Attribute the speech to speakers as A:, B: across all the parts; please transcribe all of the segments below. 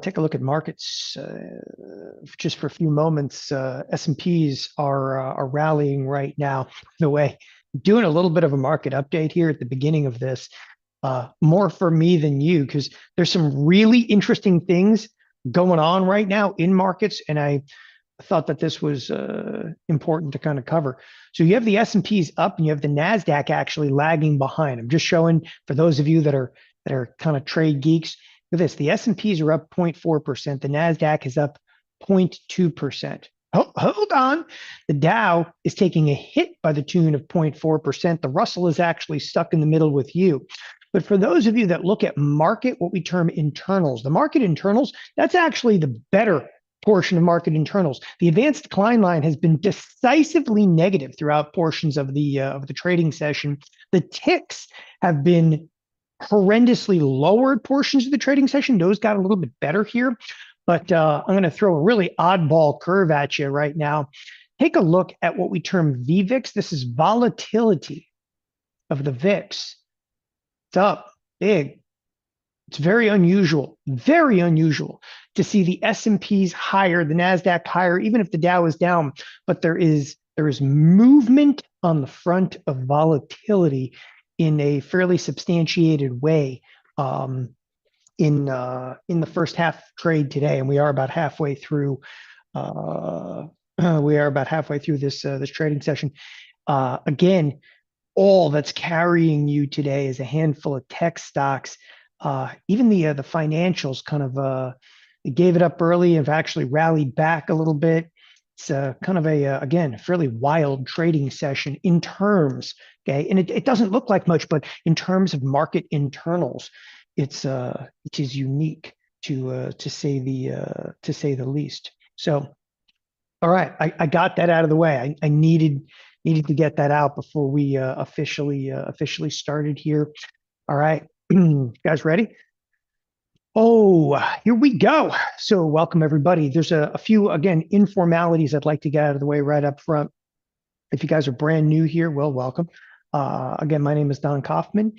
A: Take a look at markets just for a few moments. S&Ps are rallying right now. By the way, doing a little bit of a market update here at the beginning of this, more for me than you, because there's some really interesting things going on right now in markets, and I thought that this was important to kind of cover. So you have the S&Ps up, and you have the Nasdaq actually lagging behind. I'm just showing for those of you that are kind of trade geeks. Look at this. The S&Ps are up 0.4%. The Nasdaq is up 0.2%. Hold on. The Dow is taking a hit by the tune of 0.4%. The Russell is actually stuck in the middle with you. But for those of you that look at market, what we term internals, the market internals, that's actually the better portion of market internals. The advanced decline line has been decisively negative throughout portions of the trading session. The ticks have been horrendously lowered portions of the trading session. Those got a little bit better here, but I'm going to throw a really oddball curve at you right now. Take a look at what we term VVIX. This is volatility of the VIX. It's up big. It's very unusual to see the S&Ps higher, the Nasdaq higher, even if the Dow is down. But there is movement on the front of volatility in a fairly substantiated way in the first half trade today, and we are about halfway through. This trading session. Again, all that's carrying you today is a handful of tech stocks. Even the financials kind of they gave it up early and have actually rallied back a little bit. It's kind of again, fairly wild trading session in terms, okay? And it doesn't look like much, but in terms of market internals, it is unique to say the least. So, all right, I got that out of the way. I needed to get that out before we officially started here. All right, guys, ready? Oh, here we go. So welcome, everybody. There's a few, again, informalities I'd like to get out of the way right up front. If you guys are brand new here, well, welcome. Again, my name is Don Kaumanf.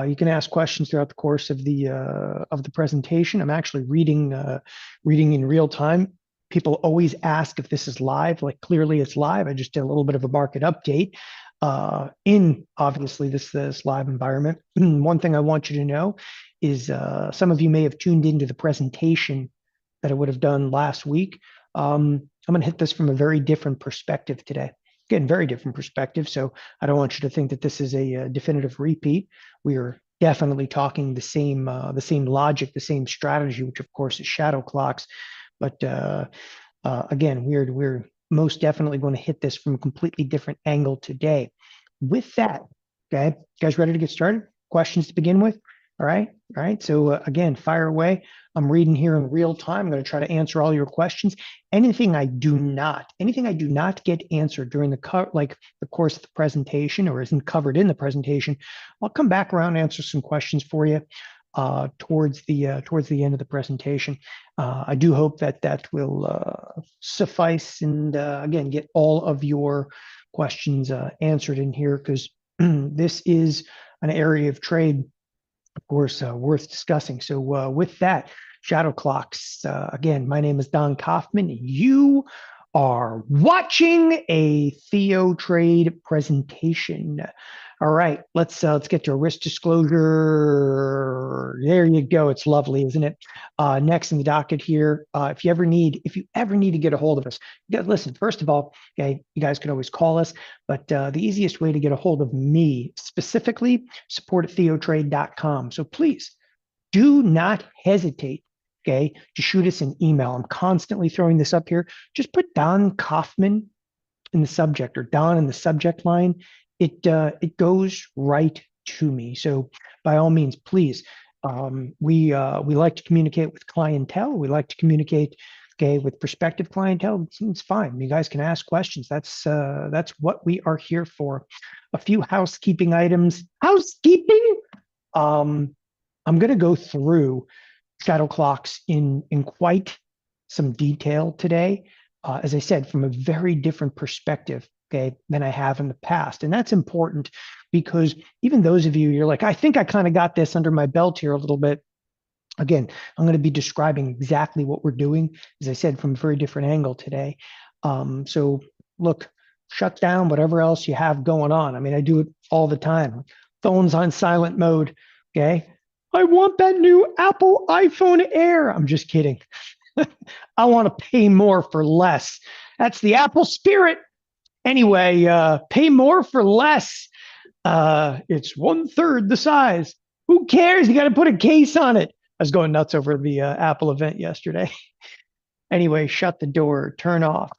A: You can ask questions throughout the course of the presentation. I'm actually reading in real time. People always ask if this is live. Like, clearly it's live. I just did a little bit of a market update in obviously this live environment. One thing I want you to know is some of you may have tuned into the presentation that I would have done last week. I'm going to hit this from a very different perspective today. Again, very different perspective. So I don't want you to think that this is a definitive repeat. We are definitely talking the same logic, the same strategy, which of course is shadow clocks. But again, we're most definitely going to hit this from a completely different angle today. With that, okay, guys, ready to get started? Questions to begin with? All right. So again, fire away. I'm reading here in real time. I'm going to try to answer all your questions. Anything I do not get answered during the course of the presentation or isn't covered in the presentation, I'll come back around and answer some questions for you towards the end of the presentation. I do hope that will suffice and again get all of your questions answered in here, because this is an area of trade, of course, worth discussing. So with that, shadow clocks. Again, my name is Don Kaumanf. You are watching a Theo Trade presentation. All right, let's get to a risk disclosure. There you go. It's lovely, isn't it? Next in the docket here, if you ever need to get a hold of us, listen. First of all, okay, you guys can always call us, but the easiest way to get a hold of me specifically, support@theotrade.com. So please do not hesitate, okay, to shoot us an email. I'm constantly throwing this up here. Just put Don Kaumanf in the subject, or Don in the subject line. It goes right to me. So by all means, please. We like to communicate with clientele. We like to communicate, okay, with prospective clientele. It's fine. You guys can ask questions. That's what we are here for. A few housekeeping items. Housekeeping. I'm going to go through shadow clocks in quite some detail today. As I said, from a very different perspective, okay, than I have in the past. And that's important because even those of you, you're like, I think I kind of got this under my belt here a little bit. Again, I'm going to be describing exactly what we're doing, as I said, from a very different angle today. So look, shut down whatever else you have going on. I mean, I do it all the time. Phones on silent mode. Okay. I want that new Apple iPhone Air. I'm just kidding. I want to pay more for less. That's the Apple spirit. Anyway, pay more for less. It's one third the size. Who cares? You got to put a case on it. I was going nuts over the Apple event yesterday. Anyway, shut the door, turn off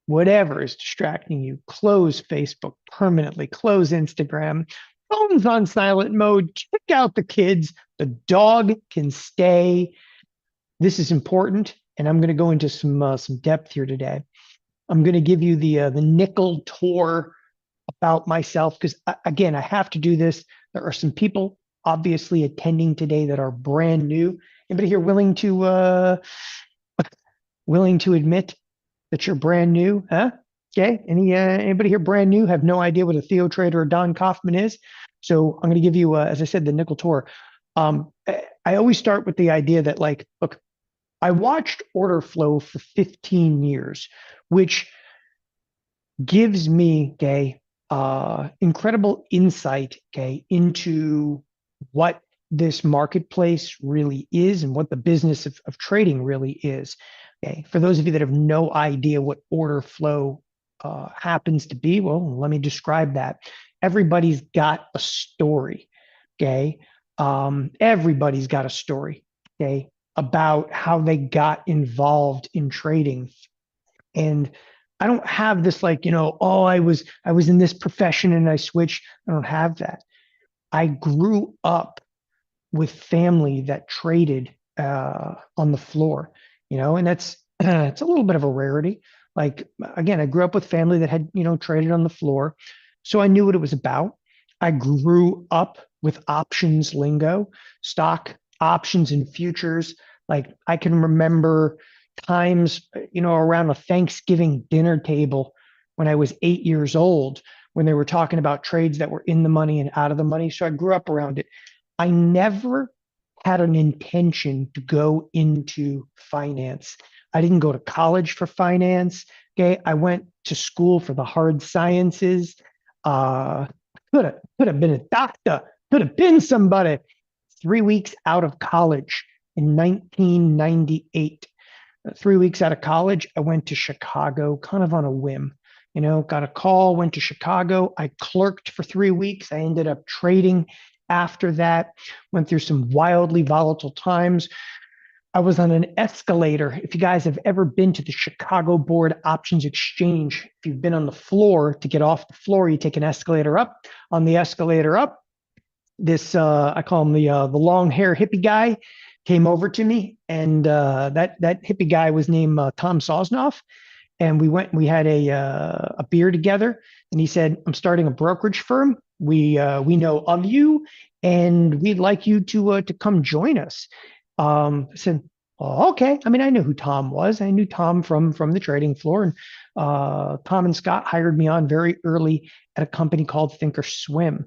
A: whatever is distracting you. Close Facebook permanently, close Instagram, phones on silent mode, kick out the kids. The dog can stay. This is important, and I'm going to go into some depth here today. I'm going to give you the nickel tour about myself because again, I have to do this. There are some people obviously attending today that are brand new. Anybody here willing to admit that you're brand new? Huh? Okay. Anybody here brand new? Have no idea what a Theo Trader or Don Kaumanf is? So I'm going to give you, as I said, the nickel tour. I always start with the idea that, like, look, I watched order flow for 15 years, which gives me, okay, incredible insight, okay, into what this marketplace really is and what the business of trading really is. Okay, for those of you that have no idea what order flow happens to be, well, let me describe that. Everybody's got a story. Okay, everybody's got a story. Okay, about how they got involved in trading, and I don't have this, like, oh, I was in this profession and I switched. I don't have that. I grew up with family that traded on the floor, and that's it's a little bit of a rarity. Like, again, I grew up with family that had traded on the floor, so I knew what it was about. I grew up with options lingo, stock options and futures. Like, I can remember times, around a Thanksgiving dinner table when I was 8 years old, when they were talking about trades that were in the money and out of the money. So I grew up around it. I never had an intention to go into finance. I didn't go to college for finance. Okay. I went to school for the hard sciences. Uh, could have been a doctor, could have been somebody. 3 weeks out of college in 1998. 3 weeks out of college, I went to Chicago kind of on a whim. Got a call, went to Chicago. I clerked for 3 weeks. I ended up trading after that, went through some wildly volatile times. I was on an escalator. If you guys have ever been to the Chicago Board Options Exchange, if you've been on the floor, to get off the floor, you take an escalator up. On the escalator up, this I call him the long hair hippie guy came over to me, and that hippie guy was named Tom Sosnoff, and we had a beer together, and he said, "I'm starting a brokerage firm. We know of you, and we'd like you to come join us." I said, "Oh, okay." I mean, I knew who Tom was. I knew Tom from the trading floor, and Tom and Scott hired me on very early at a company called Thinkorswim.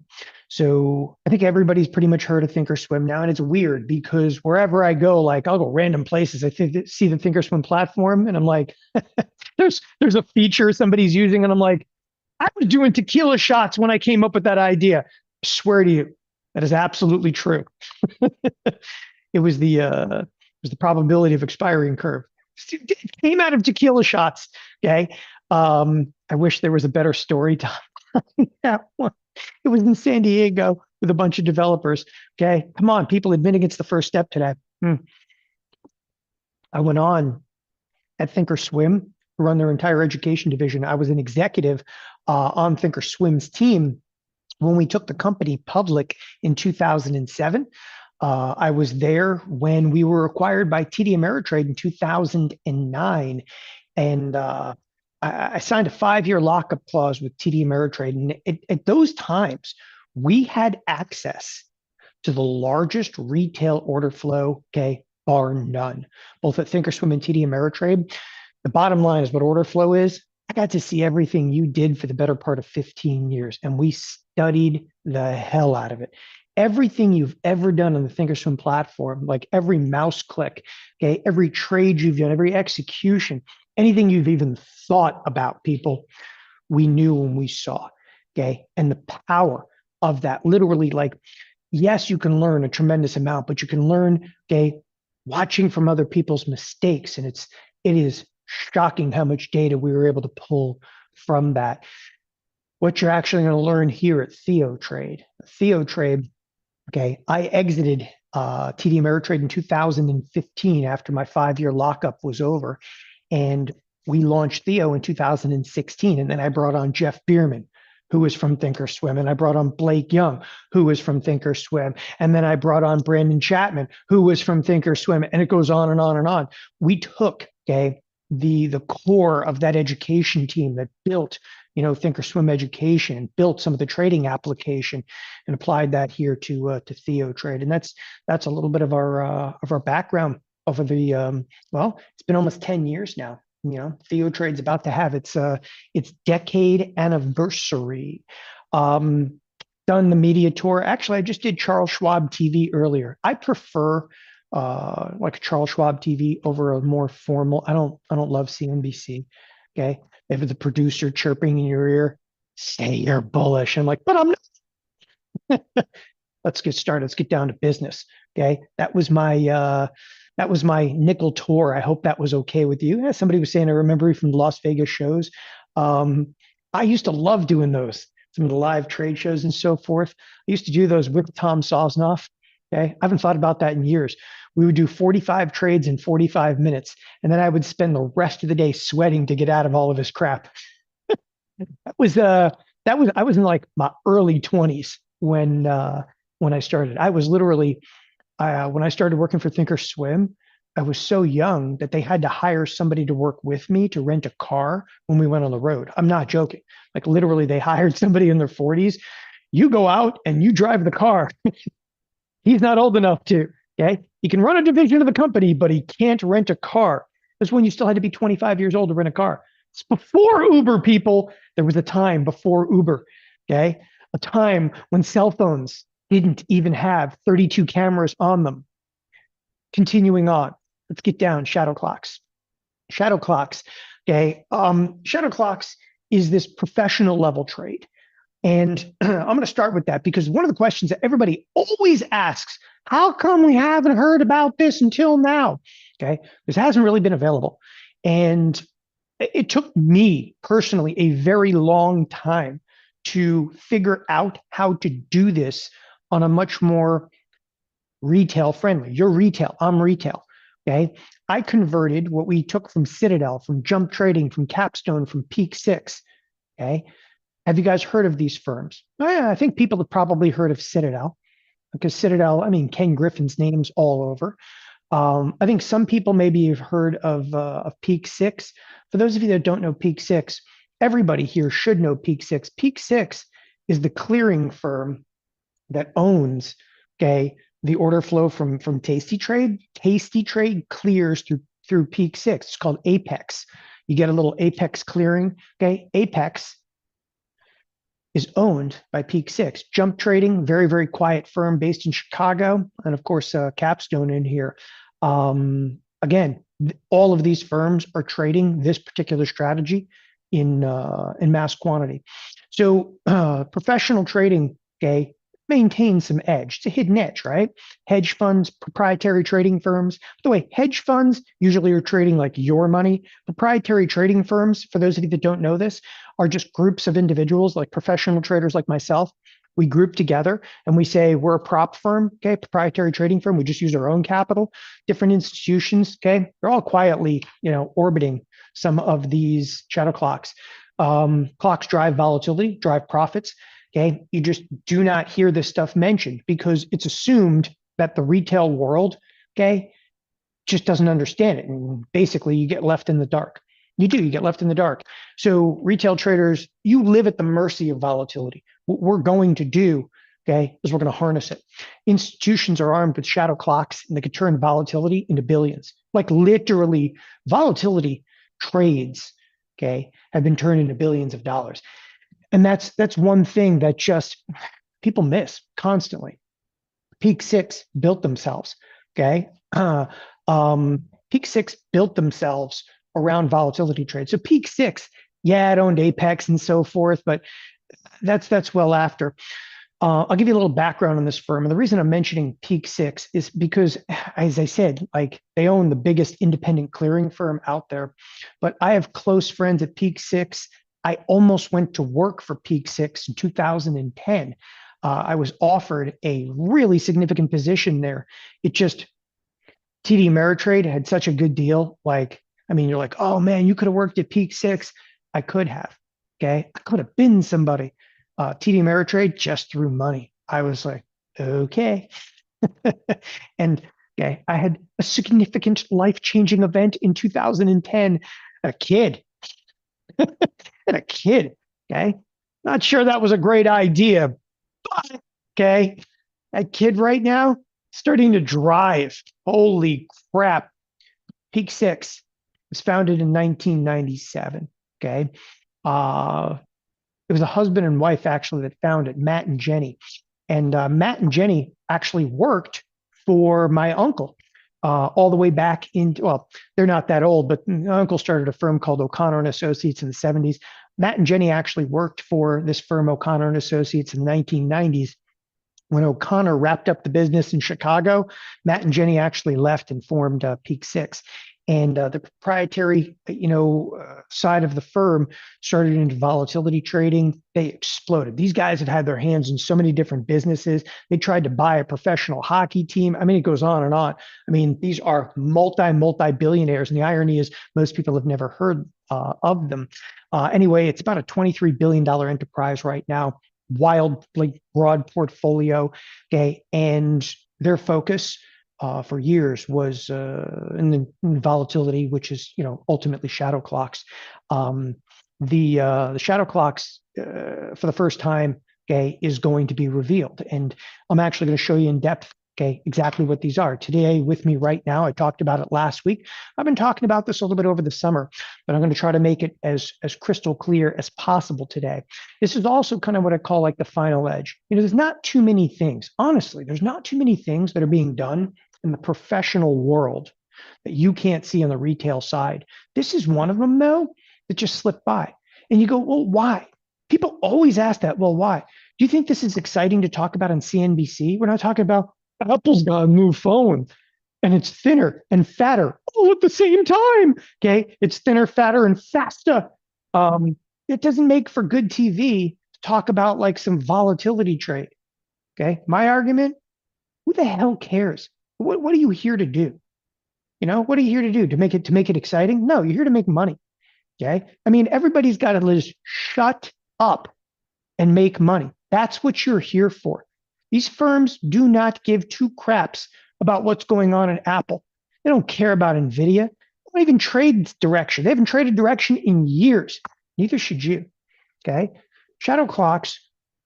A: So I think everybody's pretty much heard of Thinkorswim now, and it's weird because wherever I go, like, I'll go random places. I see the Thinkorswim platform, and I'm like, there's a feature somebody's using, and I'm like, I was doing tequila shots when I came up with that idea. I swear to you, that is absolutely true. It was the probability of expiring curve. It came out of tequila shots. Okay. I wish there was a better story to that one. It was in San Diego with a bunch of developers. Okay. Come on, people, admitting it's the first step today. I went on at Thinkorswim, who run their entire education division. I was an executive on Thinkorswim's team when we took the company public in 2007. I was there when we were acquired by TD Ameritrade in 2009. And I signed a 5-year lockup clause with TD Ameritrade. And at those times, we had access to the largest retail order flow, okay, bar none, both at Thinkorswim and TD Ameritrade. The bottom line is what order flow is. I got to see everything you did for the better part of 15 years, and we studied the hell out of it. everything you've ever done on the Thinkorswim platform, like every mouse click, okay, every trade you've done, every execution, anything you've even thought about, people, we knew when we saw, okay, and the power of that, literally, like, yes, you can learn a tremendous amount, but you can learn, okay, watching from other people's mistakes, and it is shocking how much data we were able to pull from that. What you're actually going to learn here at Theo Trade, okay, I exited TD Ameritrade in 2015 after my 5-year lockup was over, and we launched Theo in 2016. And then I brought on Jeff Bierman, who was from Thinkorswim, and I brought on Blake Young, who was from Thinkorswim, and then I brought on Brandon Chapman, who was from Thinkorswim, and it goes on and on and on. We took, okay, the core of that education team that built, Thinkorswim education, built some of the trading application, and applied that here to Theo Trade. And that's a little bit of our background over the well, it's been almost 10 years now. Theo Trade's about to have its decade anniversary. Done the media tour. Actually, I just did Charles Schwab TV earlier. I prefer like Charles Schwab TV over a more formal. I don't love CNBC. Okay, if the producer chirping in your ear, say you're bullish. I'm like, but I'm not. Let's get started. Let's get down to business. Okay, that was my nickel tour. I hope that was okay with you. Yeah, somebody was saying, I remember you from the Las Vegas shows. I used to love doing those, some of the live trade shows and so forth. I used to do those with Tom Sosnoff. Okay, I haven't thought about that in years. We would do 45 trades in 45 minutes, and then I would spend the rest of the day sweating to get out of all of his crap. That was I was in like my early 20s when I started. I was literally when I started working for Thinkorswim, I was so young that they had to hire somebody to work with me to rent a car when we went on the road. I'm not joking. Like literally, they hired somebody in their 40s. You go out and you drive the car. He's not old enough to. Okay, he can run a division of the company, but he can't rent a car. That's when you still had to be 25 years old to rent a car. It's before Uber, people. There was a time before Uber. Okay, a time when cell phones didn't even have 32 cameras on them. Continuing on, let's get down shadow clocks. Shadow clocks, okay. Shadow clocks is this professional level trade. And I'm going to start with that because one of the questions that everybody always asks, how come we haven't heard about this until now? Okay, this hasn't really been available. And it took me personally a very long time to figure out how to do this on a much more retail friendly. You're retail, I'm retail. Okay. I converted what we took from Citadel, from Jump Trading, from Capstone, from Peak Six. Okay. Have you guys heard of these firms? I think people have probably heard of Citadel because Citadel, I mean, Ken Griffin's name's all over. I think some people maybe have heard of Peak Six. For those of you that don't know Peak Six, everybody here should know Peak Six. Peak Six is the clearing firm that owns, okay, the order flow from Tasty Trade. Tasty Trade clears through Peak Six. It's called Apex. You get a little Apex clearing. Okay, Apex is owned by Peak Six. Jump Trading, very, very quiet firm based in Chicago, and of course Capstone in here. Again, all of these firms are trading this particular strategy in mass quantity. So professional trading, okay, maintains some edge. It's a hidden edge, right? Hedge funds, proprietary trading firms. By the way, hedge funds usually are trading like your money. Proprietary trading firms, for those of you that don't know this, are just groups of individuals like professional traders like myself. We group together and we say we're a prop firm, okay, proprietary trading firm. We just use our own capital. Different institutions, okay, they're all quietly, orbiting some of these shadow clocks. Clocks drive volatility, drive profits. Okay, you just do not hear this stuff mentioned because it's assumed that the retail world, okay, just doesn't understand it. And basically, you get left in the dark. You get left in the dark. So, retail traders, you live at the mercy of volatility. What we're going to do, okay, is we're going to harness it. Institutions are armed with shadow clocks and they can turn volatility into billions. Like literally, volatility trades, okay, have been turned into billions of dollars. And that's one thing that just people miss constantly. Peak Six built themselves. Okay. Peak Six built themselves around volatility trades. So Peak Six, yeah, it owned Apex and so forth, but that's well after. I'll give you a little background on this firm. And the reason I'm mentioning Peak Six is because, as I said, like they own the biggest independent clearing firm out there. But I have close friends at Peak Six. I almost went to work for Peak Six in 2010. I was offered a really significant position there. It just, TD Ameritrade had such a good deal. Like, I mean, you're like, oh man, you could have worked at Peak Six. I could have. Okay. I could have been somebody. TD Ameritrade just threw money. I was like, okay. And okay, I had a significant life-changing event in 2010. A kid, and a kid. Okay. Not sure that was a great idea, but okay. That kid right now starting to drive. Holy crap. Peak Six was founded in 1997. Okay. It was a husband and wife actually that founded it, Matt and Jenny. And Matt and Jenny actually worked for my uncle all the way back into, well, they're not that old, but my uncle started a firm called O'Connor and Associates in the 70s. Matt and Jenny actually worked for this firm, O'Connor and Associates, in the 1990s. When O'Connor wrapped up the business in Chicago, Matt and Jenny actually left and formed Peak Six. And the proprietary, side of the firm started into volatility trading. They exploded. These guys had had their hands in so many different businesses. They tried to buy a professional hockey team. I mean, it goes on and on. I mean, these are multi billionaires. And the irony is most people have never heard of them. Anyway, it's about a $23 billion enterprise right now. Wildly broad portfolio. Okay. And their focus for years was in volatility, which is, ultimately shadow clocks. The shadow clocks for the first time, okay, is going to be revealed. And I'm actually going to show you in depth, okay, exactly what these are. Today with me right now, I talked about it last week. I've been talking about this a little bit over the summer, but I'm going to try to make it as crystal clear as possible today. This is also kind of what I call like the final edge. There's not too many things, honestly, there's not too many things that are being done in the professional world that you can't see on the retail side. This is one of them, though, that just slipped by. And you go, well, why? People always ask that. Well, why? Do you think this is exciting to talk about on CNBC? We're not talking about Apple's got a new phone and it's thinner and fatter all at the same time. Okay. It's thinner, fatter, and faster. It doesn't make for good TV to talk about like some volatility trade. Okay. My argument, who the hell cares? What are you here to do? What are you here to do? To make it exciting? No, you're here to make money. Okay. I mean, everybody's got to just shut up and make money. That's what you're here for. These firms do not give two craps about what's going on at Apple. They don't care about NVIDIA. They don't even trade direction. They haven't traded direction in years. Neither should you. Okay. Shadow clocks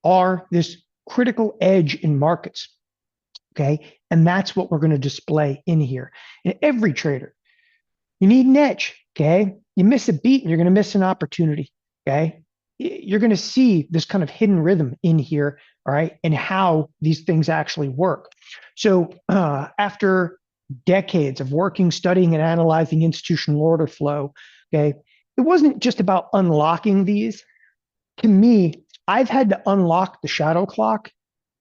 A: are this critical edge in markets. Okay. And that's what we're going to display in here. And every trader, you need an edge. Okay. You miss a beat and you're going to miss an opportunity. Okay. You're going to see this kind of hidden rhythm in here. All right. And how these things actually work. So after decades of working, studying, and analyzing institutional order flow, okay, it wasn't just about unlocking these. To me, I've had to unlock the shadow clock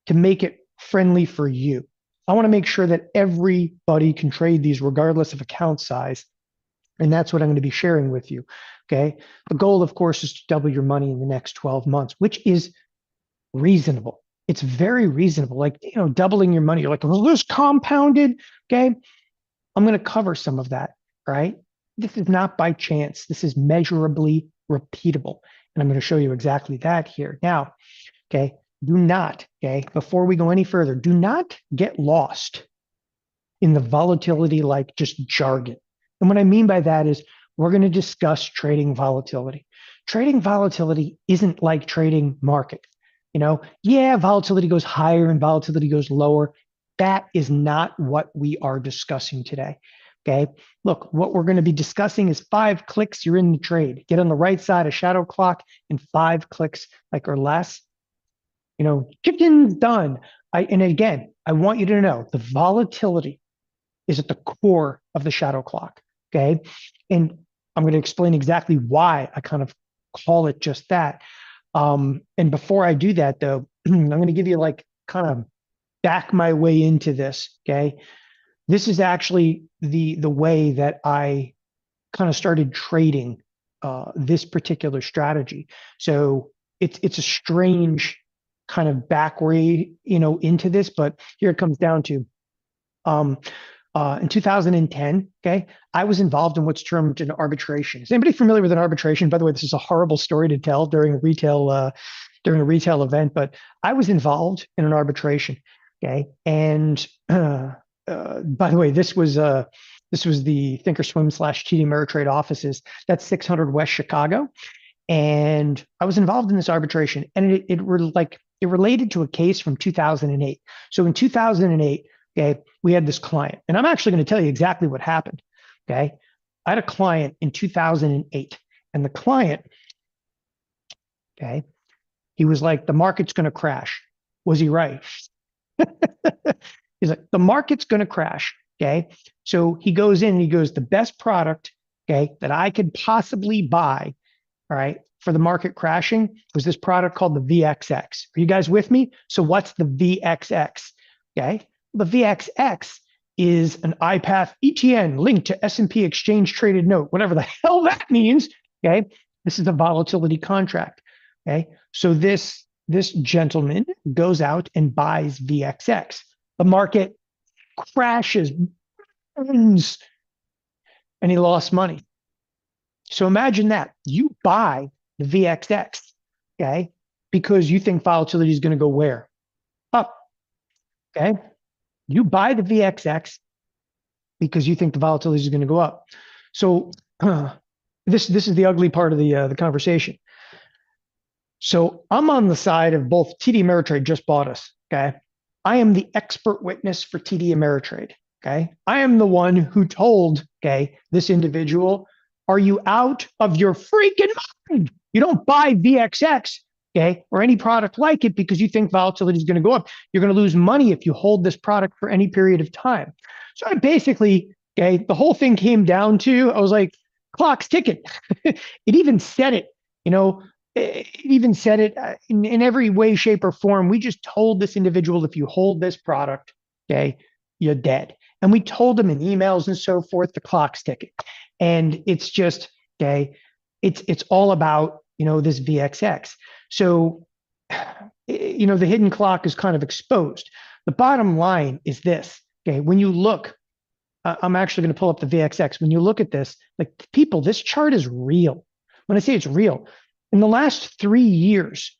A: to make it friendly for you. I want to make sure that everybody can trade these regardless of account size. And that's what I'm going to be sharing with you. Okay. The goal, of course, is to double your money in the next 12 months, which is reasonable. It's very reasonable. Like, doubling your money. You're like, well, this compounded. Okay. I'm going to cover some of that. Right. This is not by chance. This is measurably repeatable. And I'm going to show you exactly that here. Now, okay. Do not, okay, before we go any further, do not get lost in the volatility like just jargon. And what I mean by that is we're going to discuss trading volatility. Trading volatility isn't like trading market. Yeah, volatility goes higher and volatility goes lower. That is not what we are discussing today. Okay. Look, what we're going to be discussing is 5 clicks, you're in the trade. Get on the right side of shadow clock in 5 clicks, like or less. Chicken's done. And again, I want you to know the volatility is at the core of the shadow clock. Okay. And I'm going to explain exactly why I kind of call it just that. And before I do that, though, I'm going to give you like kind of back my way into this. Okay. This is actually the way that I kind of started trading this particular strategy. So it's a strange kind of back way, into this, but here it comes down to. Um, in 2010, okay, I was involved in what's termed an arbitration. Is anybody familiar with an arbitration? By the way, this is a horrible story to tell during a retail event, but I was involved in an arbitration. Okay, and by the way, this was the Thinkorswim / TD Ameritrade offices. That's 600 West Chicago, and I was involved in this arbitration, and it related to a case from 2008. So in 2008, okay, we had this client, and I'm actually going to tell you exactly what happened. Okay, I had a client in 2008, and the client, okay, he was like, the market's going to crash. Was he right? He's like, the market's going to crash. Okay, so he goes in and he goes, the best product, okay, that I could possibly buy, all right, for the market crashing was this product called the VXX. Are you guys with me? So what's the VXX? Okay, the VXX is an IPATH ETN linked to S&P exchange traded note, whatever the hell that means. Okay, this is a volatility contract. Okay, so this gentleman goes out and buys VXX. The market crashes, burns, and he lost money. So imagine that you buy the VXX, okay, because you think volatility is going to go where? Up. Okay, you buy the VXX because you think the volatility is going to go up. So this is the ugly part of the conversation. So I'm on the side of both TD Ameritrade just bought us. Okay, I am the expert witness for TD Ameritrade. Okay, I am the one who told this individual, are you out of your freaking mind? You don't buy VXX, or any product like it because you think volatility is going to go up. You're going to lose money if you hold this product for any period of time. So I basically, the whole thing came down to, I was like, clock's ticking. It even said it, it even said it in every way, shape, or form. We just told this individual, if you hold this product, you're dead. And we told them in emails and so forth, the clock's ticking. And it's just, it's all about, this VXX. So, the hidden clock is kind of exposed. The bottom line is this, when you look, I'm actually going to pull up the VXX. When you look at this, like people, this chart is real. When I say it's real, in the last 3 years,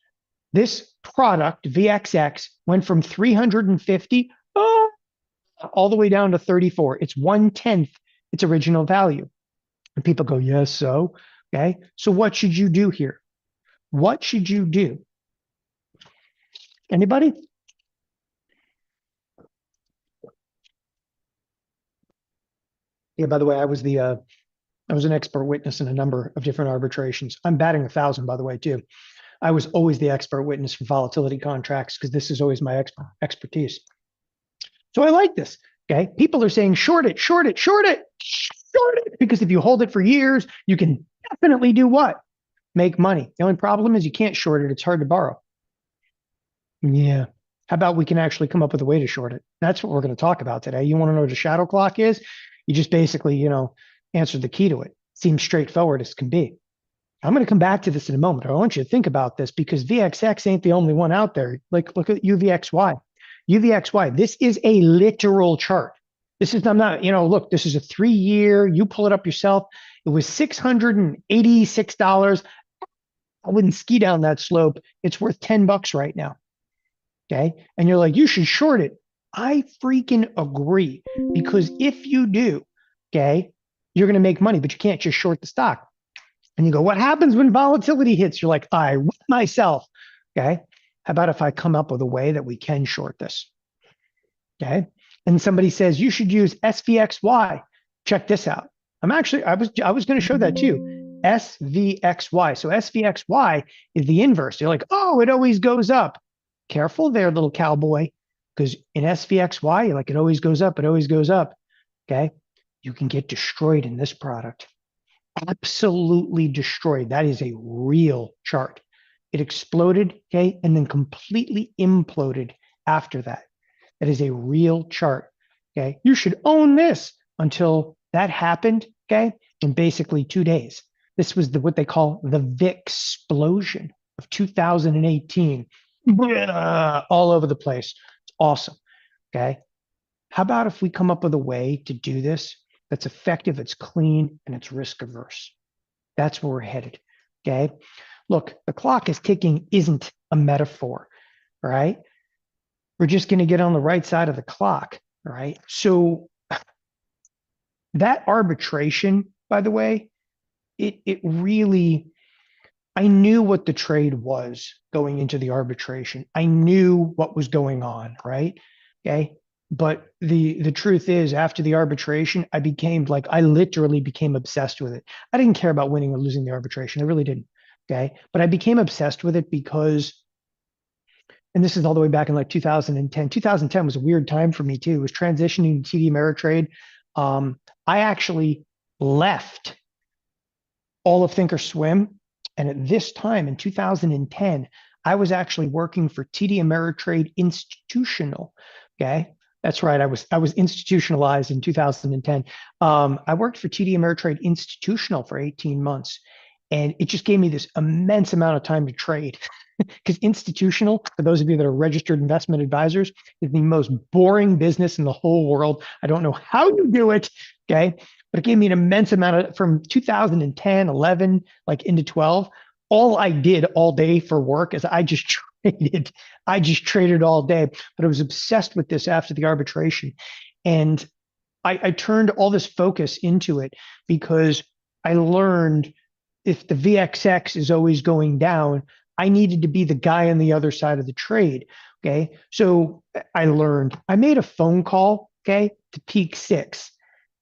A: this product, VXX, went from 350 all the way down to 34. It's 1/10 its original value. And people go, yes, so, so what should you do here? What should you do? Anybody? Yeah, by the way, I was an expert witness in a number of different arbitrations. I'm batting 1,000, by the way, too. I was always the expert witness for volatility contracts because this is always my expertise. So I like this. People are saying short it, short it, short it, short it, because if you hold it for years, you can definitely do what? Make money. The only problem is you can't short it. It's hard to borrow. Yeah. How about we can actually come up with a way to short it? That's what we're going to talk about today. You want to know what a shadow clock is? You just basically, answer the key to it. Seems straightforward as can be. I'm going to come back to this in a moment. I want you to think about this because VXX ain't the only one out there. Like, look at UVXY. UVXY, this is a literal chart. This is, I'm not, look, this is a 3-year, you pull it up yourself. It was $686. I wouldn't ski down that slope. It's worth $10 right now. And you're like, you should short it. I freaking agree. Because if you do, you're going to make money, but you can't just short the stock. And you go, what happens when volatility hits? You're like, I whip myself. How about if I come up with a way that we can short this? And somebody says you should use SVXY. Check this out. I was going to show that too. SVXY. So SVXY is the inverse. You're like, oh, it always goes up. Careful there, little cowboy. Because in SVXY, like it always goes up, it always goes up. Okay. You can get destroyed in this product. Absolutely destroyed. That is a real chart. It exploded, okay, and then completely imploded after that. That is a real chart. Okay. You should own this until that happened, okay, in basically 2 days. This was what they call the VIX explosion of 2018. All over the place. It's awesome. Okay. How about if we come up with a way to do this that's effective, it's clean, and it's risk averse? That's where we're headed. Okay. Look, the clock is ticking isn't a metaphor. All right. We're just going to get on the right side of the clock. All right. So that arbitration, by the way, it really, I knew what the trade was going into the arbitration. I knew what was going on, right? Okay. But the truth is, after the arbitration, I became like, I literally became obsessed with it. I didn't care about winning or losing the arbitration. I really didn't. Okay. But I became obsessed with it because, and this is all the way back in like 2010. 2010 was a weird time for me too. It was transitioning to TD Ameritrade. I actually left all of Thinkorswim. And at this time in 2010, I was actually working for TD Ameritrade Institutional. Okay. That's right. I was institutionalized in 2010. I worked for TD Ameritrade Institutional for 18 months. And it just gave me this immense amount of time to trade. Because institutional, for those of you that are registered investment advisors, is the most boring business in the whole world. I don't know how you do it. Okay. But it gave me an immense amount of from 2010, 11, like into 12. All I did all day for work is I just traded. I just traded all day. But I was obsessed with this after the arbitration. And I turned all this focus into it because I learned if the VXX is always going down, I needed to be the guy on the other side of the trade. Okay. So I learned, I made a phone call, okay, to Peak Six.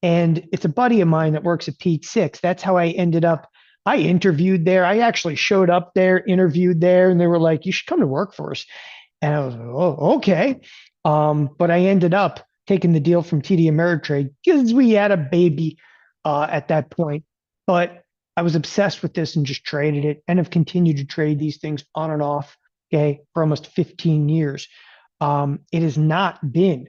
A: And it's a buddy of mine that works at Peak Six. That's how I ended up. I interviewed there. I actually showed up there, interviewed there, and they were like, you should come to work for us. And I was like, oh, okay. But I ended up taking the deal from TD Ameritrade because we had a baby at that point. But I was obsessed with this and just traded it and have continued to trade these things on and off, okay, for almost 15 years. It has not been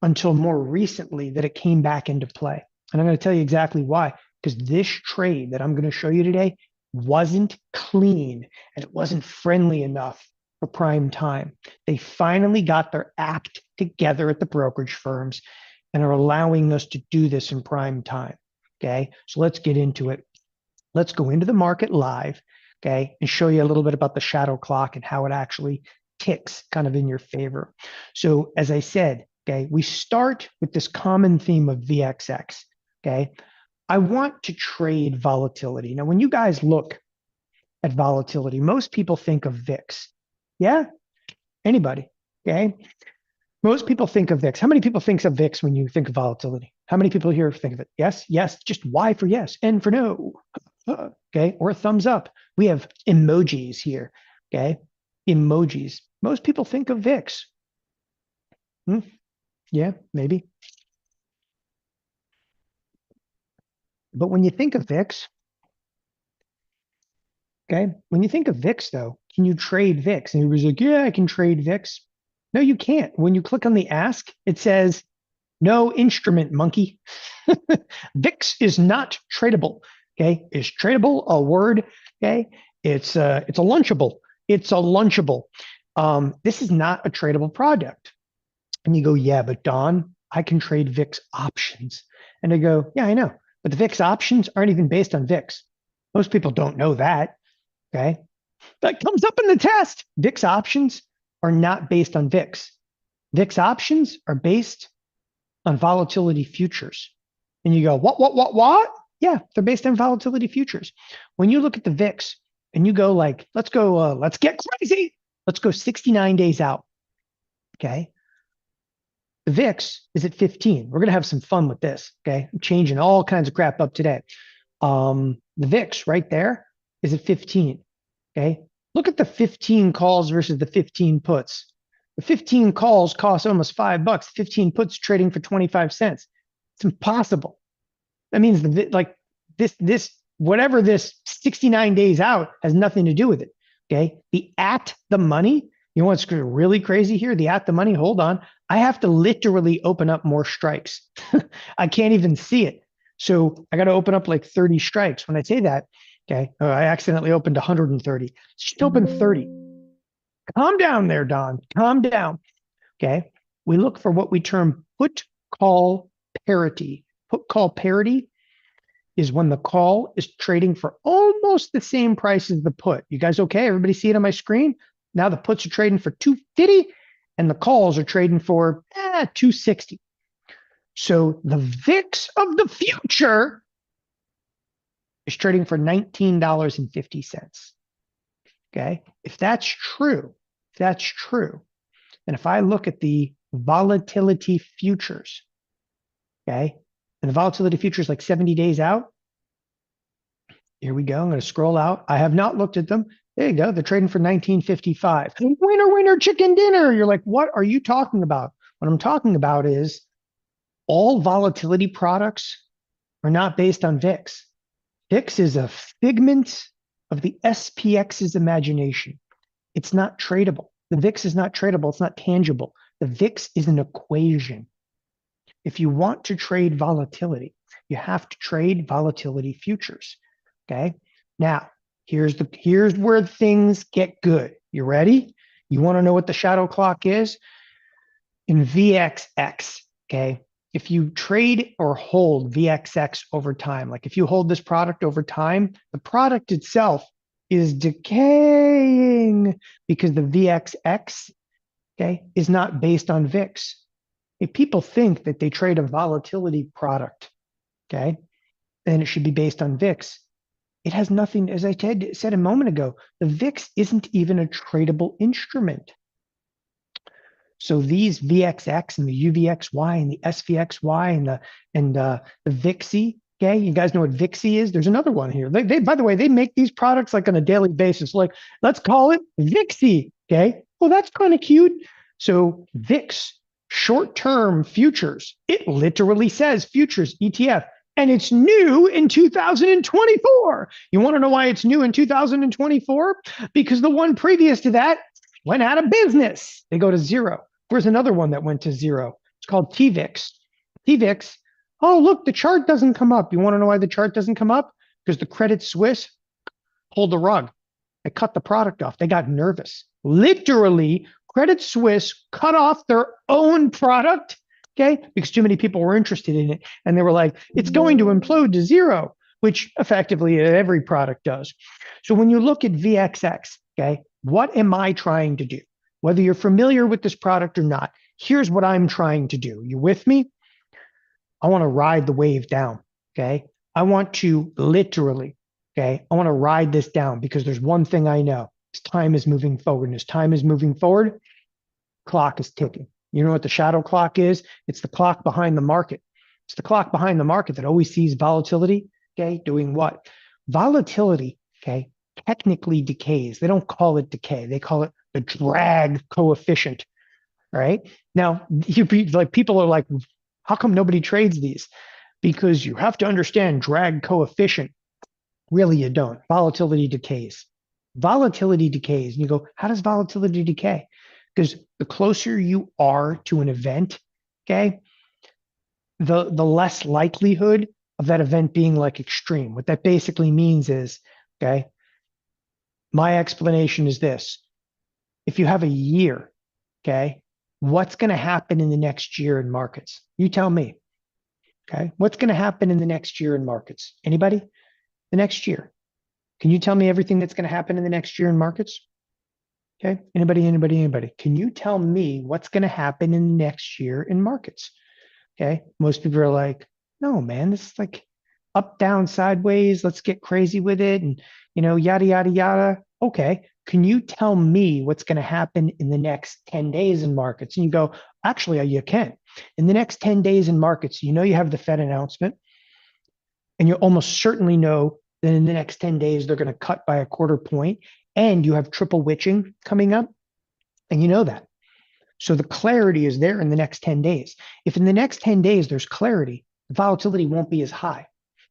A: until more recently that it came back into play. And I'm going to tell you exactly why. Because this trade that I'm going to show you today wasn't clean and it wasn't friendly enough for prime time. They finally got their act together at the brokerage firms and are allowing us to do this in prime time. Okay, so let's get into it. Let's go into the market live, okay, and show you a little bit about the shadow clock and how it actually ticks kind of in your favor. So as I said, okay, we start with this common theme of VXX, okay? I want to trade volatility. Now, when you guys look at volatility, most people think of VIX. Yeah? Anybody? Okay. Most people think of VIX. How many people think of VIX when you think of volatility? How many people here think of it? Yes, yes, just Y for yes, N for no. Okay, or a thumbs up. We have emojis here. Okay, emojis. Most people think of VIX. Yeah, maybe. But when you think of VIX, okay, when you think of VIX though, can you trade VIX? And he was like, yeah, I can trade VIX. No, you can't. When you click on the ask, it says, no instrument, monkey. VIX is not tradable. Okay, is tradable a word? Okay, it's a lunchable. It's a lunchable. This is not a tradable product. And you go, yeah, but Don, I can trade VIX options. And I go, yeah, I know, but the VIX options aren't even based on VIX. Most people don't know that. Okay, that comes up in the test. VIX options are not based on VIX. VIX options are based on volatility futures. And you go, what? Yeah, they're based on volatility futures. When you look at the VIX and you go like, let's get crazy. Let's go 69 days out. Okay. The VIX is at 15. We're going to have some fun with this. Okay. I'm changing all kinds of crap up today. The VIX right there is at 15. Okay. Look at the 15 calls versus the 15 puts. The 15 calls cost almost $5. 15 puts trading for 25 cents. It's impossible. That means like this whatever this 69 days out has nothing to do with it. Okay. The at the money, you know what's really crazy here? The at the money, hold on. I have to literally open up more strikes. I can't even see it. So I got to open up like 30 strikes. When I say that, okay, I accidentally opened 130. Just open 30. Calm down there, Don. Calm down. Okay. We look for what we term put call parity. Put call parity is when the call is trading for almost the same price as the put. You guys okay? Everybody see it on my screen? Now the puts are trading for 250 and the calls are trading for 260. So the VIX of the future is trading for $19.50. Okay. If that's true, and if I look at the volatility futures, okay, and the volatility futures like 70 days out, here we go. I'm going to scroll out. I have not looked at them. There you go. They're trading for 1955. Winner, winner, chicken dinner. You're like, what are you talking about? What I'm talking about is all volatility products are not based on VIX. VIX is a figment of the SPX's imagination. It's not tradable. The VIX is not tradable. It's not tangible. The VIX is an equation. If you want to trade volatility, you have to trade volatility futures. Okay. Now, here's where things get good. You ready? You want to know what the shadow clock is? In VXX, okay? If you trade or hold VXX over time, like if you hold this product over time, the product itself is decaying because the VXX, okay, is not based on VIX. If people think that they trade a volatility product, okay, then it should be based on VIX. It has nothing, as I said a moment ago, the VIX isn't even a tradable instrument. So these VXX and the UVXY and the SVXY and the VIXY, okay, you guys know what VIXY is? There's another one here. They by the way, they make these products like on a daily basis. Like, let's call it VIXY, okay? Well, that's kind of cute. So VIX, short-term futures, it literally says futures ETF. And it's new in 2024. You want to know why it's new in 2024? Because the one previous to that went out of business. They go to zero. There's another one that went to zero. It's called TVIX. TVIX, oh, look, the chart doesn't come up. You want to know why the chart doesn't come up? Because the Credit Suisse pulled the rug. They cut the product off. They got nervous. Literally, Credit Suisse cut off their own product, okay, because too many people were interested in it. And they were like, it's going to implode to zero, which effectively every product does. So when you look at VXX, okay, what am I trying to do? Whether you're familiar with this product or not, here's what I'm trying to do. You with me? I want to ride the wave down, okay? I want to literally, okay, I want to ride this down because there's one thing I know. As time is moving forward, and as time is moving forward, clock is ticking. You know what the shadow clock is? It's the clock behind the market. It's the clock behind the market that always sees volatility, okay, doing what? Volatility, okay, technically decays. They don't call it decay. They call it the drag coefficient, right? Now, people are like, how come nobody trades these? Because you have to understand drag coefficient. Really, you don't. Volatility decays. Volatility decays. And you go, how does volatility decay? Because the closer you are to an event, okay, the less likelihood of that event being like extreme. What that basically means is, okay, my explanation is this. If you have a year, okay, what's going to happen in the next year in markets? You tell me, okay? What's going to happen in the next year in markets? Anybody? The next year. Can you tell me everything that's going to happen in the next year in markets? Okay. Anybody? Can you tell me what's going to happen in the next year in markets? Okay. Most people are like, no, man, this is like up, down, sideways. Let's get crazy with it. And, yada, yada, yada. Okay. Can you tell me what's going to happen in the next 10 days in markets? And you go, actually, you can. In the next 10 days in markets, you have the Fed announcement. And you almost certainly know that in the next 10 days, they're going to cut by a quarter point. And you have triple witching coming up. And you know that. So the clarity is there in the next 10 days. If in the next 10 days there's clarity, the volatility won't be as high.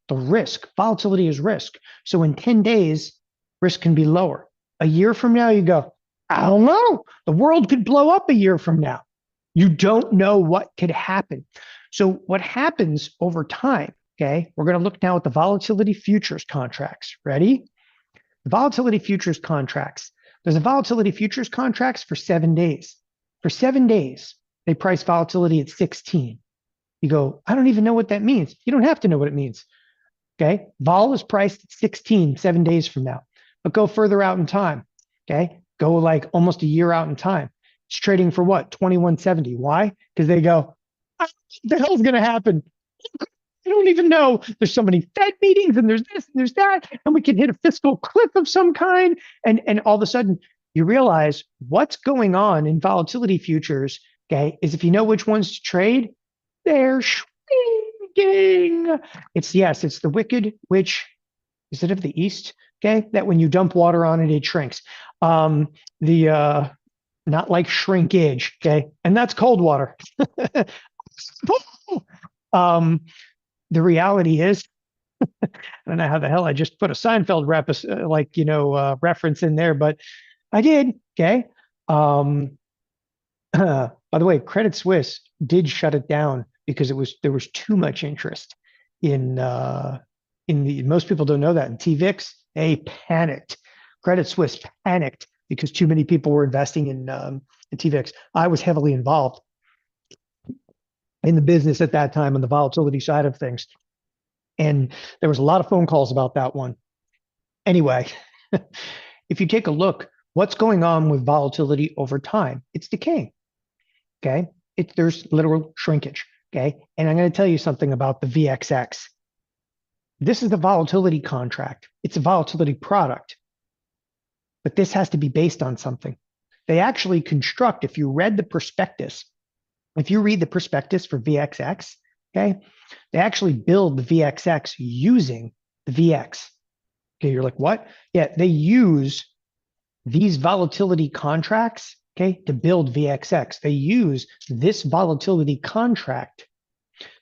A: The risk, volatility is risk. So in 10 days, risk can be lower. A year from now, you go, I don't know. The world could blow up a year from now. You don't know what could happen. So what happens over time, okay, we're going to look now at the volatility futures contracts. Ready? The volatility futures contracts. There's a volatility futures contracts for 7 days. For 7 days, they price volatility at 16. You go, I don't even know what that means. You don't have to know what it means. Okay. Vol is priced at 16, 7 days from now, but go further out in time. Okay. Go like almost a year out in time. It's trading for what? 2170. Why? Because they go, what the hell's going to happen? I don't even know. There's so many Fed meetings and there's this and there's that, and we can hit a fiscal cliff of some kind. And all of a sudden you realize what's going on in volatility futures, okay, is if you know which ones to trade, they're shrinking. It's the wicked witch. Is it of the East? Okay, that when you dump water on it, it shrinks. Not like shrinkage, okay, and that's cold water. The reality is, I don't know how the hell I just put a Seinfeld reference in there, but I did. Okay. By the way, Credit Suisse did shut it down because there was too much interest in the, most people don't know that in TVIX. They panicked. Credit Suisse panicked because too many people were investing in TVIX. I was heavily involved in the business at that time on the volatility side of things. And there was a lot of phone calls about that one. Anyway, if you take a look, what's going on with volatility over time? It's decaying. Okay. There's literal shrinkage. Okay. And I'm going to tell you something about the VXX. This is the volatility contract. It's a volatility product, but this has to be based on something. They actually construct, if you read the prospectus, if you read the prospectus for VXX, okay, they actually build the VXX using the VX. Okay, you're like, what? Yeah, they use these volatility contracts, okay, to build VXX. They use this volatility contract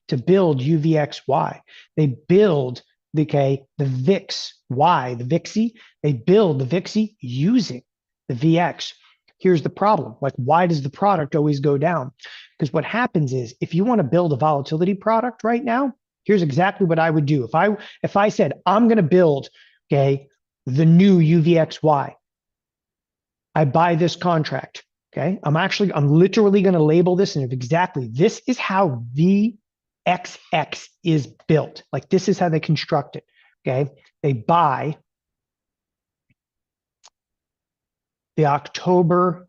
A: to build UVXY. They build the VIXY, the VIXY. They build the VIXY using the VX. Here's the problem. Like, why does the product always go down? Because what happens is, if you want to build a volatility product right now, here's exactly what I would do. If I said, I'm going to build, okay, the new UVXY, I buy this contract, okay? I'm literally going to label this and exactly, this is how VXX is built. Like, this is how they construct it, okay? They buy the October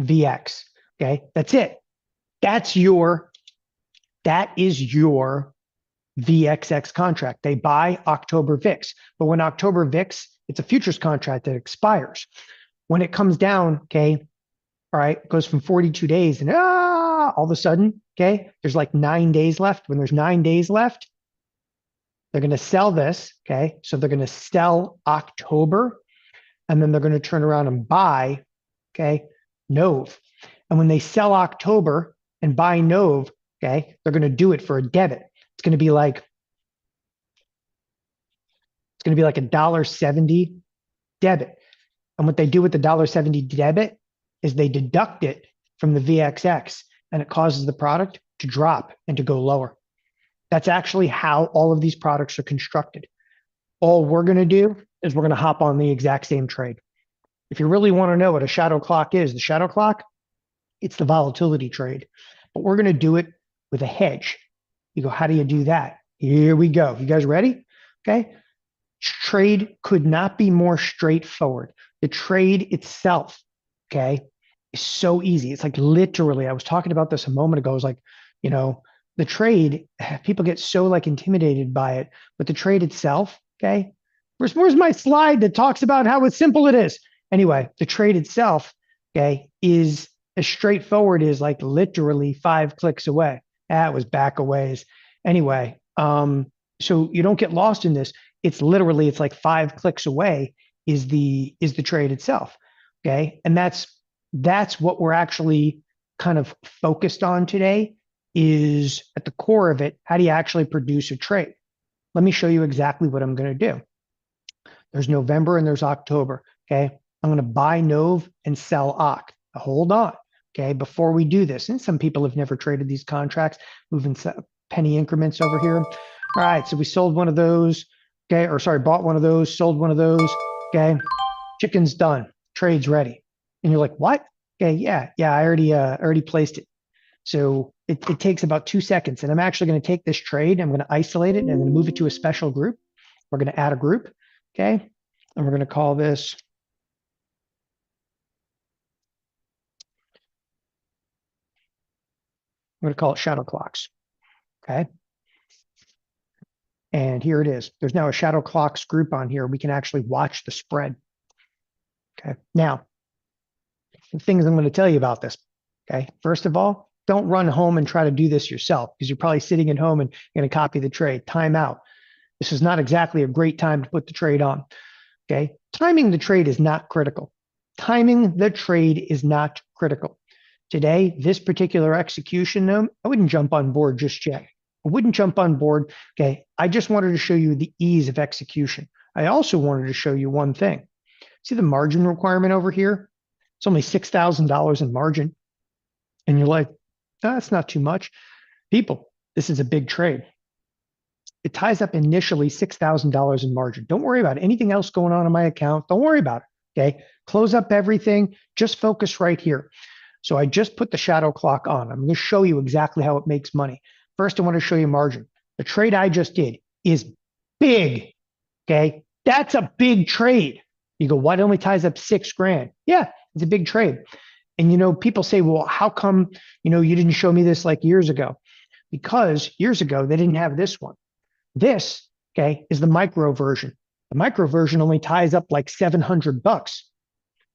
A: VX. Okay, that's it. That is your VXX contract. They buy October VIX. But when October VIX, it's a futures contract that expires. When it comes down, okay, all right, it goes from 42 days and all of a sudden, okay, there's like 9 days left. When there's 9 days left, they're going to sell this, okay? So they're going to sell October, and then they're going to turn around and buy, okay, Nove. And when they sell October and buy Nove, okay, they're going to do it for a debit. It's going to be like $1.70 debit. And what they do with the $1.70 debit is they deduct it from the VXX, and it causes the product to drop and to go lower. That's actually how all of these products are constructed. All we're going to do is we're going to hop on the exact same trade. If you really want to know what a shadow clock is, the shadow clock, it's the volatility trade. But we're going to do it with a hedge. You go, how do you do that? Here we go. You guys ready? Okay. Trade could not be more straightforward. The trade itself, okay, is so easy. It's like literally, I was talking about this a moment ago. I was like, the trade, people get so like intimidated by it, but the trade itself, okay, where's my slide that talks about how simple it is? Anyway, the trade itself, okay, is as straightforward as like literally 5 clicks away. That was back a ways. Anyway, so you don't get lost in this. It's like 5 clicks away is the trade itself. Okay. And that's what we're actually kind of focused on today is at the core of it, how do you actually produce a trade? Let me show you exactly what I'm going to do. There's November and there's October. Okay. I'm going to buy Nov and sell OCC. Hold on. Okay. Before we do this, and some people have never traded these contracts, moving penny increments over here. All right. So we sold one of those. Okay. Or sorry, bought one of those, sold one of those. Okay. Chicken's done. Trade's ready. And you're like, what? Okay. Yeah. I already placed it. So it takes about 2 seconds. And I'm actually going to take this trade. I'm going to isolate it and I'm going to move it to a special group. We're going to add a group. Okay. And we're going to call this I'm going to call it shadow clocks. Okay. And here it is. There's now a shadow clocks group on here. We can actually watch the spread. Okay. Now, the things I'm going to tell you about this. Okay. First of all, don't run home and try to do this yourself because you're probably sitting at home and you're going to copy the trade. Time out. This is not exactly a great time to put the trade on. Okay. Timing the trade is not critical. Timing the trade is not critical. Today, this particular execution, though, I wouldn't jump on board just yet. I wouldn't jump on board. Okay. I just wanted to show you the ease of execution. I also wanted to show you one thing. See the margin requirement over here? It's only $6,000 in margin. And you're like, oh, that's not too much. People, this is a big trade. It ties up initially $6,000 in margin. Don't worry about anything else going on in my account. Don't worry about it. Okay. Close up everything. Just focus right here. So I just put the shadow clock on. I'm going to show you exactly how it makes money. First, I want to show you margin. The trade I just did is big. Okay. That's a big trade. You go, why only ties up $6,000? Yeah, it's a big trade. And, people say, well, how come, you didn't show me this like years ago? Because years ago, they didn't have this one. This, okay, is the micro version. The micro version only ties up like $700.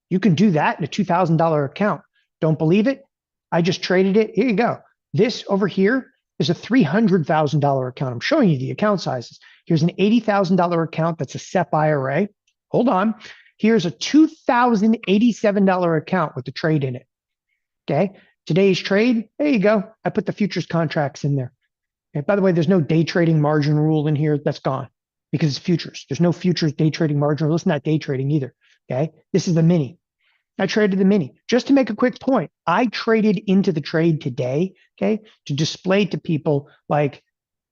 A: You can do that in a $2,000 account. Don't believe it? I just traded it. Here you go. This over here is a $300,000 account. I'm showing you the account sizes. Here's an $80,000 account. That's a SEP IRA. Hold on. Here's a $2,087 account with the trade in it. Okay. Today's trade. There you go. I put the futures contracts in there. Okay. By the way, there's no day trading margin rule in here. That's gone because it's futures. There's no futures day trading margin rule. It's not day trading either. Okay. This is the mini. I traded the mini. Just to make a quick point, I traded into the trade today, okay, to display to people like,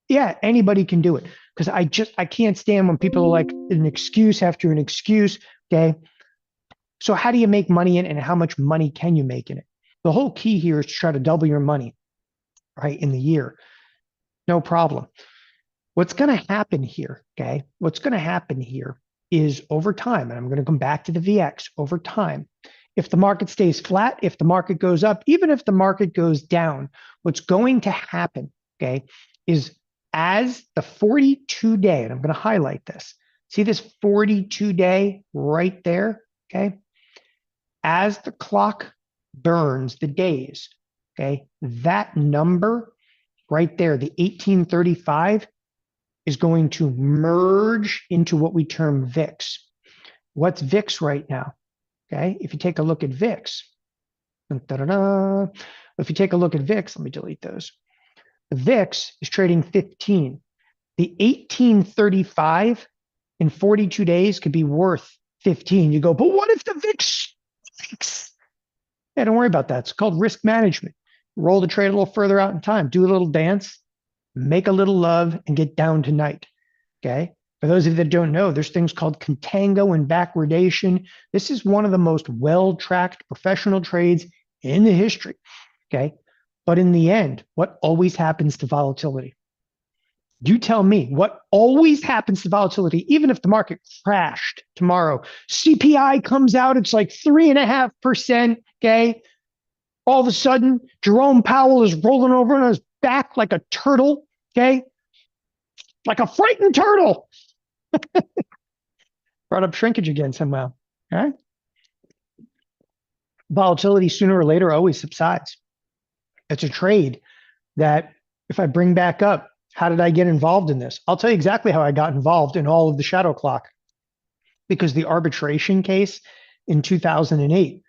A: yeah, anybody can do it. Because I can't stand when people are like an excuse after an excuse, okay? So how do you make money in it and how much money can you make in it? The whole key here is to try to double your money, right, in the year. No problem. What's going to happen here, okay? What's going to happen here is over time, and I'm going to come back to the VX, over time, if the market stays flat, if the market goes up, even if the market goes down, what's going to happen, okay, is as the 42-day, and I'm going to highlight this, see this 42-day right there, okay? As the clock burns the days, okay, that number right there, the 1835, is going to merge into what we term VIX. What's VIX right now? Okay, if you take a look at VIX, if you take a look at VIX, let me delete those. The VIX is trading 15. The 1835 in 42 days could be worth 15. You go, but what if the VIX spikes? Yeah, don't worry about that. It's called risk management. Roll the trade a little further out in time, do a little dance, make a little love, and get down tonight. Okay. For those of you that don't know, there's things called contango and backwardation. This is one of the most well-tracked professional trades in the history. Okay. But in the end, what always happens to volatility? You tell me what always happens to volatility, even if the market crashed tomorrow. CPI comes out, it's like 3.5%. Okay. All of a sudden, Jerome Powell is rolling over on his back like a turtle. Okay. Like a frightened turtle. Brought up shrinkage again somehow. All right. Volatility sooner or later always subsides. It's a trade that if I bring back up, how did I get involved in this? I'll tell you exactly how I got involved in all of the shadow clock. Because the arbitration case in 2008,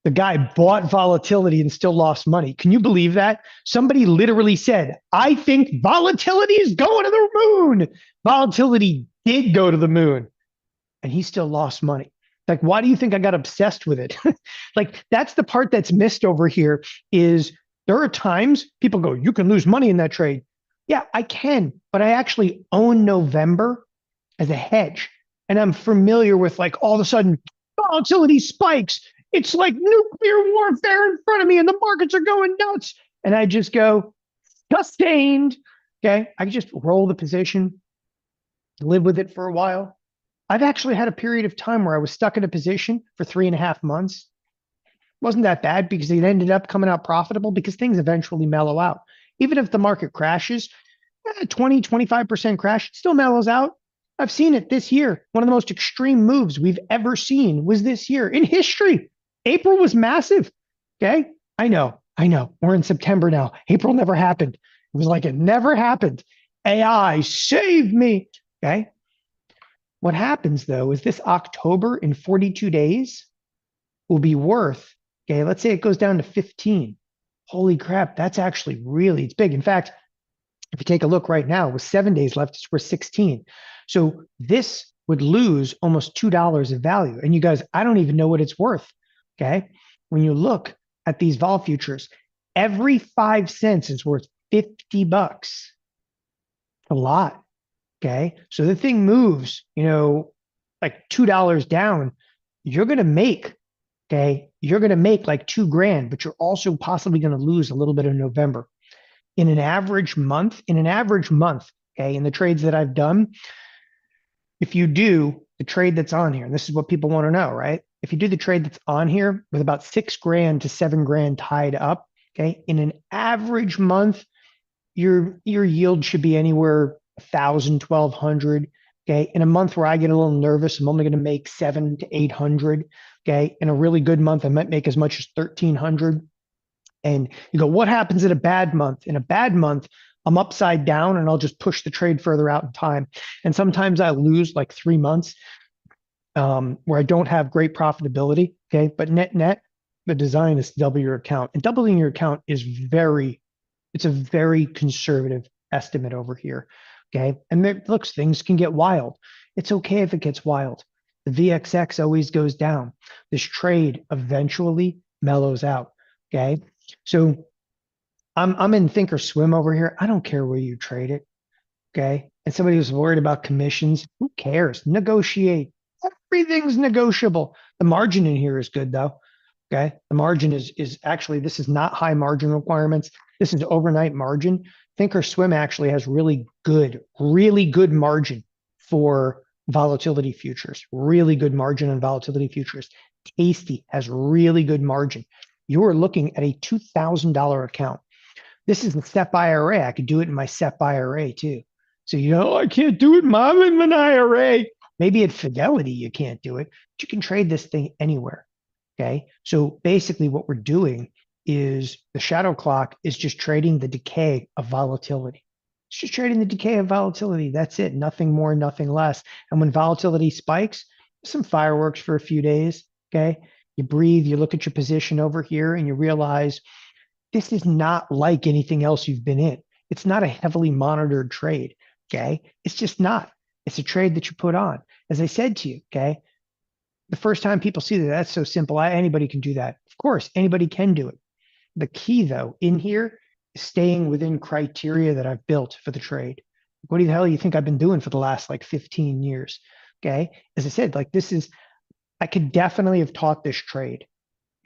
A: The guy bought volatility and still lost money. Can you believe that? Somebody literally said, I think volatility is going to the moon. Volatility did go to the moon and he still lost money. Like, why do you think I got obsessed with it? Like, that's the part that's missed over here is there are times people go, you can lose money in that trade. Yeah, I can, but I actually own November as a hedge. And I'm familiar with like all of a sudden volatility spikes. It's like nuclear warfare in front of me and the markets are going nuts. And I just go, sustained. Okay. I just roll the position, live with it for a while. I've actually had a period of time where I was stuck in a position for 3.5 months. Wasn't that bad because it ended up coming out profitable because things eventually mellow out. Even if the market crashes, 20, 25% crash, it still mellows out. I've seen it this year. One of the most extreme moves we've ever seen was this year in history. April was massive. Okay. I know. We're in September now. April never happened. It was like it never happened. AI, save me. Okay. What happens though is this October in 42 days will be worth, okay, let's say it goes down to 15. Holy crap, that's actually really, it's big. In fact, if you take a look right now, with 7 days left, it's worth 16. So this would lose almost $2 of value. And you guys, I don't even know what it's worth. Okay. When you look at these vol futures, every 5 cents is worth $50. A lot. Okay. So the thing moves, like $2 down, you're going to make, okay, you're going to make like 2 grand, but you're also possibly going to lose a little bit in November. In an average month, okay, in the trades that I've done, if you do the trade that's on here, and this is what people want to know, right? If you do the trade that's on here with about 6 grand to 7 grand tied up, okay, in an average month, your yield should be anywhere 1,000, 1,200. Okay. In a month where I get a little nervous, I'm only going to make 700 to 800. Okay. In a really good month, I might make as much as 1,300. And you go, what happens in a bad month? In a bad month, I'm upside down and I'll just push the trade further out in time. And sometimes I lose like 3 months where I don't have great profitability. Okay. But net, the design is to double your account. And doubling your account is it's a very conservative estimate over here. Okay. And looks, things can get wild. It's okay if it gets wild. The VXX always goes down. This trade eventually mellows out. Okay. So I'm in think or swim over here. I don't care where you trade it. Okay. And somebody who's worried about commissions, who cares? Negotiate. Everything's negotiable. The margin in here is good though. Okay. The margin is actually, this is not high margin requirements. This is overnight margin. Thinkorswim actually has really good margin for volatility futures. Really good margin on volatility futures. Tasty has really good margin. You're looking at a $2,000 account. This is the SEP IRA. I could do it in my SEP IRA too. So, I can't do it, Mom, in an IRA. Maybe at Fidelity, you can't do it, but you can trade this thing anywhere. Okay. So basically what we're doing is the shadow clock is just trading the decay of volatility. It's just trading the decay of volatility. That's it. Nothing more, nothing less. And when volatility spikes, some fireworks for a few days. Okay. You breathe, you look at your position over here and you realize this is not like anything else you've been in. It's not a heavily monitored trade. Okay. It's just not. It's a trade that you put on. As I said to you, okay, the first time people see that, that's so simple. Anybody can do that. Of course, anybody can do it. The key, though, in here is staying within criteria that I've built for the trade. What the hell do you think I've been doing for the last like 15 years? Okay. As I said, like I could definitely have taught this trade.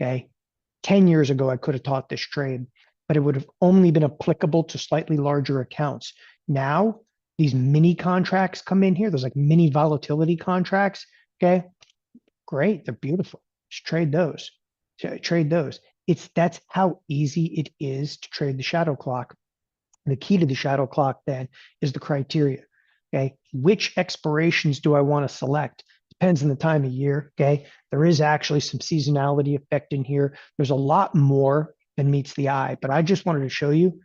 A: Okay. 10 years ago, I could have taught this trade, but it would have only been applicable to slightly larger accounts. Now, these mini contracts come in here. There's like mini volatility contracts. Okay. Great. They're beautiful. Just trade those. Trade those. That's how easy it is to trade the shadow clock. The key to the shadow clock then is the criteria. Okay. Which expirations do I want to select? Depends on the time of year. Okay. There is actually some seasonality effect in here. There's a lot more than meets the eye, but I just wanted to show you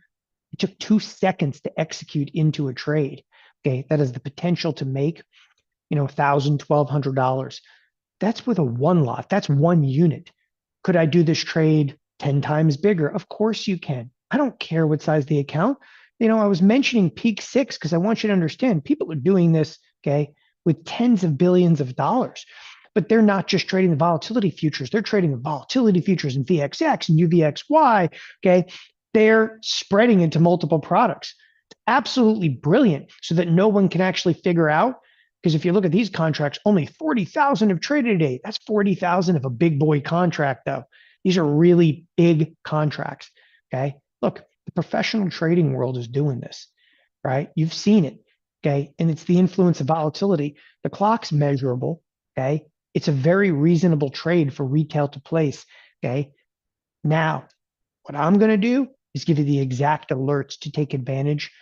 A: it took 2 seconds to execute into a trade. Okay. That has the potential to make, $1,000, $1,200. That's with a one lot. That's one unit. Could I do this trade 10 times bigger? Of course you can. I don't care what size the account. I was mentioning peak six because I want you to understand people are doing this, okay, with tens of billions of dollars. But they're not just trading the volatility futures, they're trading the volatility futures in VXX and UVXY, okay? They're spreading into multiple products. It's absolutely brilliant so that no one can actually figure out. Because if you look at these contracts, only 40,000 have traded a day. That's 40,000 of a big boy contract, though. These are really big contracts. Okay. Look, the professional trading world is doing this, right? You've seen it. Okay. And it's the influence of volatility. The clock's measurable. Okay. It's a very reasonable trade for retail to place. Okay. Now, what I'm going to do is give you the exact alerts to take advantage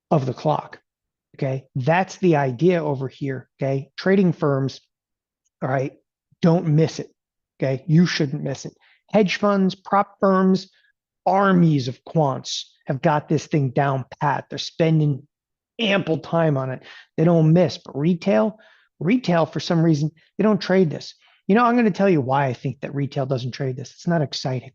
A: of the clock. Okay. That's the idea over here. Okay. Trading firms, all right, don't miss it. Okay. You shouldn't miss it. Hedge funds, prop firms, armies of quants have got this thing down pat. They're spending ample time on it. They don't miss. But retail, for some reason, they don't trade this. I'm going to tell you why I think that retail doesn't trade this. It's not exciting.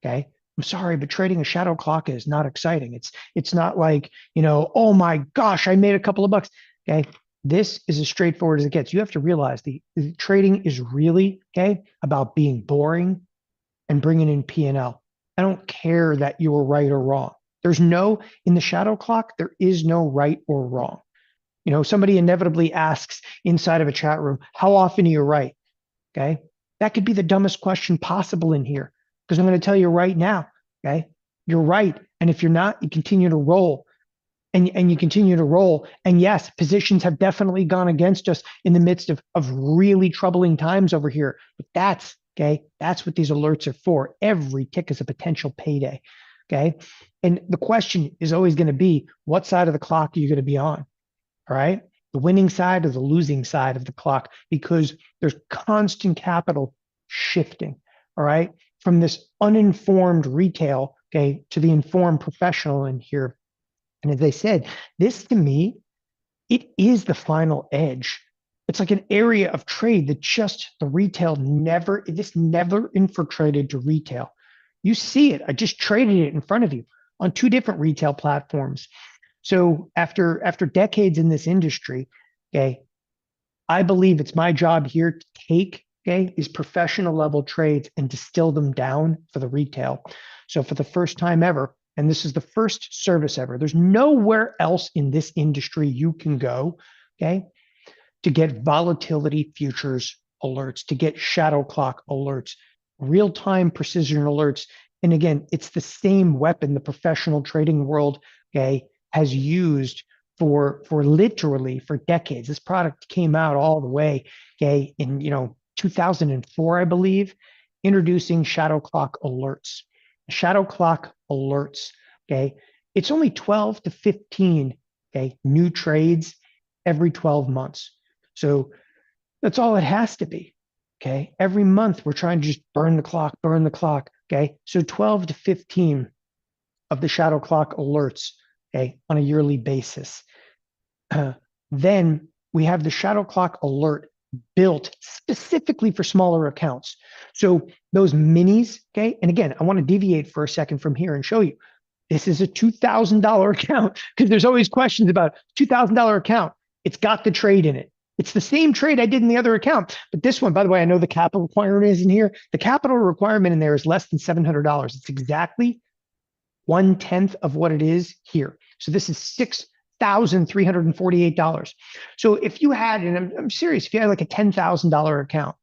A: Okay. I'm sorry, but trading a shadow clock is not exciting. It's not like, oh my gosh, I made a couple of bucks. Okay. This is as straightforward as it gets. You have to realize the trading is really, okay, about being boring and bringing in P&L. I don't care that you were right or wrong. In the shadow clock, there is no right or wrong. Somebody inevitably asks inside of a chat room, how often are you right? Okay. That could be the dumbest question possible in here. Because I'm going to tell you right now, okay, you're right. And if you're not, you continue to roll and you continue to roll. And yes, positions have definitely gone against us in the midst of really troubling times over here. But that's what these alerts are for. Every tick is a potential payday. Okay. And the question is always going to be, what side of the clock are you going to be on? All right. The winning side or the losing side of the clock, because there's constant capital shifting. All right. From this uninformed retail, okay, to the informed professional in here. And as I said, this to me, it is the final edge. It's like an area of trade that just the retail never infiltrated to retail. You see it. I just traded it in front of you on two different retail platforms. So after decades in this industry, okay, I believe it's my job here to take these professional level trades and distill them down for the retail. So for the first time ever, and this is the first service ever, there's nowhere else in this industry you can go, okay, to get volatility futures alerts, to get shadow clock alerts, real-time precision alerts. And again, it's the same weapon the professional trading world, okay, has used for literally for decades. This product came out all the way, okay, in 2004, I believe, introducing shadow clock alerts. Shadow clock alerts, okay, it's only 12 to 15, okay, new trades every 12 months. So that's all it has to be. Okay. Every month we're trying to just burn the clock. Okay. So 12 to 15 of the shadow clock alerts, okay, on a yearly basis. Then we have the shadow clock alert built specifically for smaller accounts. So those minis, okay, and again, I want to deviate for a second from here and show you this is a $2,000 account because there's always questions about $2,000 account. It's got the trade in it. It's the same trade I did in the other account. But this one, by the way, I know the capital requirement is in here. The capital requirement in there is less than $700. It's exactly 1/10 of what it is here. So this is $6,348. So if you had, and I'm serious, if you had like a $10,000 account,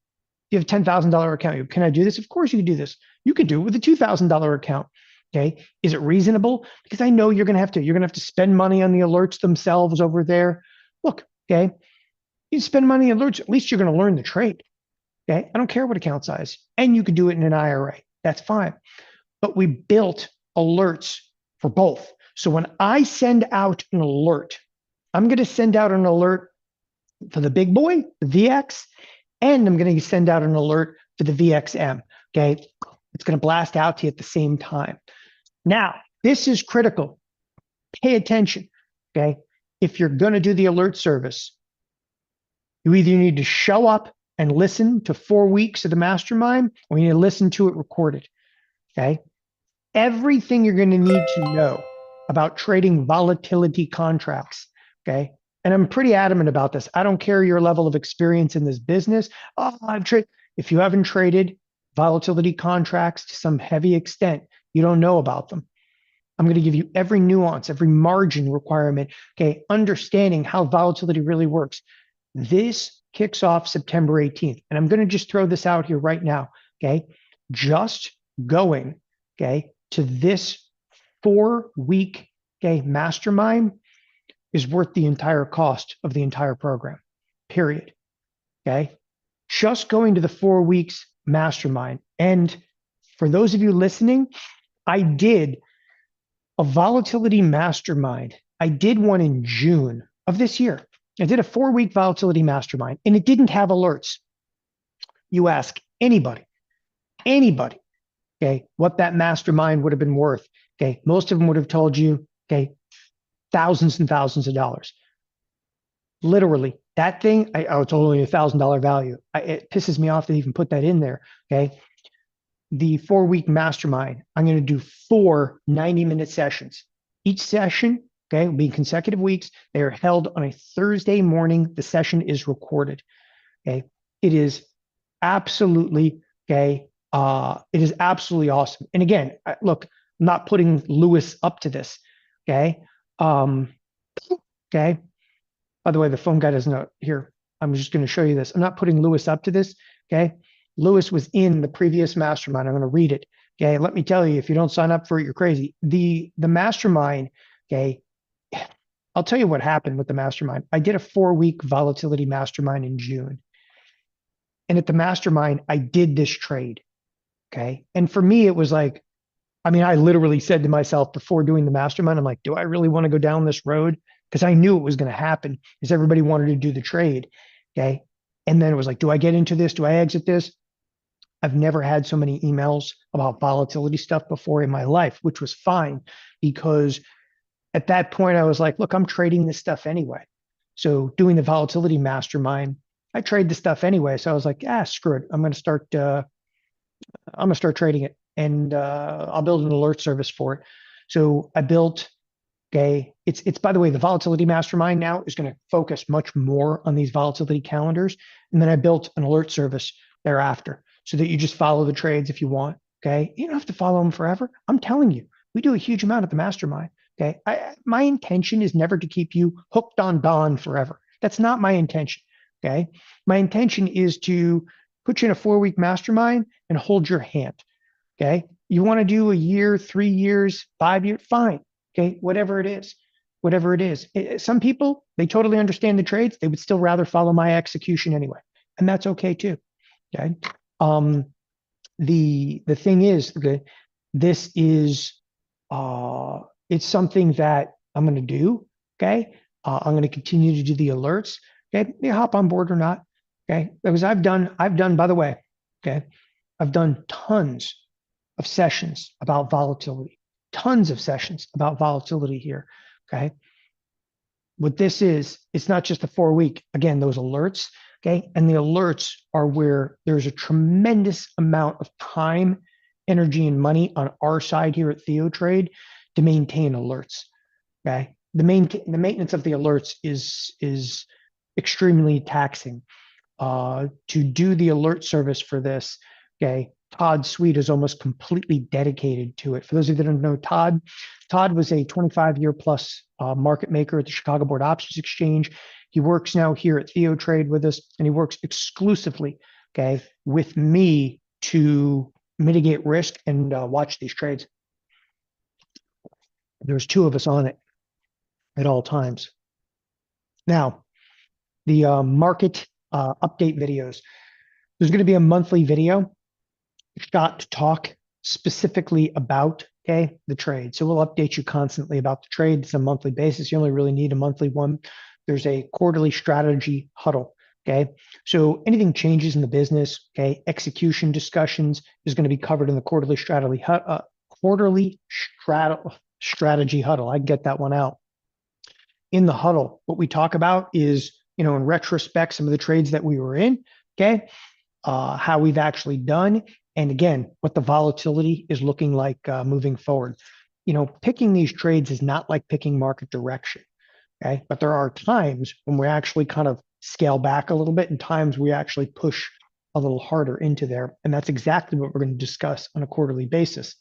A: you have a $10,000 account, can I do this? Of course you can do this. You can do it with a $2,000 account. Okay. Is it reasonable? Because I know you're going to have to spend money on the alerts themselves over there. Look, okay. You spend money on alerts, at least you're going to learn the trade. Okay. I don't care what account size. And you can do it in an IRA. That's fine. But we built alerts for both. So when I send out an alert, I'm going to send out an alert for the big boy, the VX, and I'm going to send out an alert for the VXM. Okay. It's going to blast out to you at the same time. Now, this is critical. Pay attention. Okay. If you're going to do the alert service, you either need to show up and listen to 4 weeks of the mastermind, or you need to listen to it recorded. Okay. Everything you're going to need to know about trading volatility contracts. Okay. And I'm pretty adamant about this. I don't care your level of experience in this business. Oh, if you haven't traded volatility contracts to some heavy extent, you don't know about them. I'm going to give you every nuance, every margin requirement, okay, understanding how volatility really works. This kicks off September 18th. And I'm going to just throw this out here right now, okay? Just going, okay, to this 4-week, okay, mastermind is worth the entire cost of the entire program, period, okay? Just going to the 4 weeks mastermind. And for those of you listening, I did a volatility mastermind. I did one in June of this year. I did a 4-week volatility mastermind, and it didn't have alerts. You ask anybody, okay, what that mastermind would have been worth. Okay, most of them would have told you, okay, thousands and thousands of dollars. Literally, that thing, it's only $1,000 value. It pisses me off to even put that in there. Okay, the 4-week mastermind, I'm going to do 4 90-minute sessions. Each session, okay, will be consecutive weeks. They are held on a Thursday morning. The session is recorded. Okay, it is absolutely it is absolutely awesome. And again, look, I'm not putting Lewis up to this. Okay, okay. By the way, the phone guy doesn't know here. I'm just going to show you this. I'm not putting Lewis up to this. Okay. Lewis was in the previous mastermind. I'm going to read it. Okay. Let me tell you, if you don't sign up for it, you're crazy. The mastermind, okay. I'll tell you what happened with the mastermind. I did a 4-week volatility mastermind in June. And at the mastermind, I did this trade. Okay. And for me, it was like, I mean, I literally said to myself before doing the mastermind, I'm like, do I really want to go down this road? Because I knew it was going to happen because everybody wanted to do the trade. Okay. And then it was like, do I get into this? Do I exit this? I've never had so many emails about volatility stuff before in my life, which was fine because at that point I was like, look, I'm trading this stuff anyway. So doing the volatility mastermind, I trade the stuff anyway. So I was like, screw it. I'm going to start trading it and I'll build an alert service for it. So I built, okay, it's by the way, the volatility mastermind now is going to focus much more on these volatility calendars. And then I built an alert service thereafter so that you just follow the trades if you want. Okay. You don't have to follow them forever. I'm telling you, we do a huge amount at the mastermind. Okay. My intention is never to keep you hooked on Don forever. That's not my intention. Okay. My intention is to put you in a 4-week mastermind and hold your hand. Okay. You want to do a year, 3 years, 5 years, fine. Okay. Whatever it is. Some people, they totally understand the trades. They would still rather follow my execution anyway. And that's okay too. Okay. The thing is, this is, it's something that I'm going to do. Okay. I'm going to continue to do the alerts. Okay. You hop on board or not. Okay. Because I've done, by the way, okay, I've done tons of sessions about volatility, here. Okay. What this is, it's not just a 4-week, again, those alerts. Okay. And the alerts are where there's a tremendous amount of time, energy, and money on our side here at TheoTrade to maintain alerts. Okay. The maintenance of the alerts is extremely taxing. To do the alert service for this, okay, Todd Sweet is almost completely dedicated to it. For those of you that don't know Todd was a 25-year plus market maker at the Chicago Board Options Exchange. He works now here at TheoTrade with us, and he works exclusively, okay, with me to mitigate risk and watch these trades. There's 2 of us on it at all times. Now, the market update videos. There's going to be a monthly video shot to talk specifically about, okay, the trade. So we'll update you constantly about the trade. It's a monthly basis. You only really need a monthly one. There's a quarterly strategy huddle. Okay. So anything changes in the business, okay, execution discussions is going to be covered in the quarterly strategy huddle. I can get that one out. In the huddle, what we talk about is, in retrospect, some of the trades that we were in, Okay. How we've actually done. And again, what the volatility is looking like moving forward. Picking these trades is not like picking market direction. Okay. But there are times when we actually kind of scale back a little bit and times we actually push a little harder into there. And that's exactly what we're going to discuss on a quarterly basis.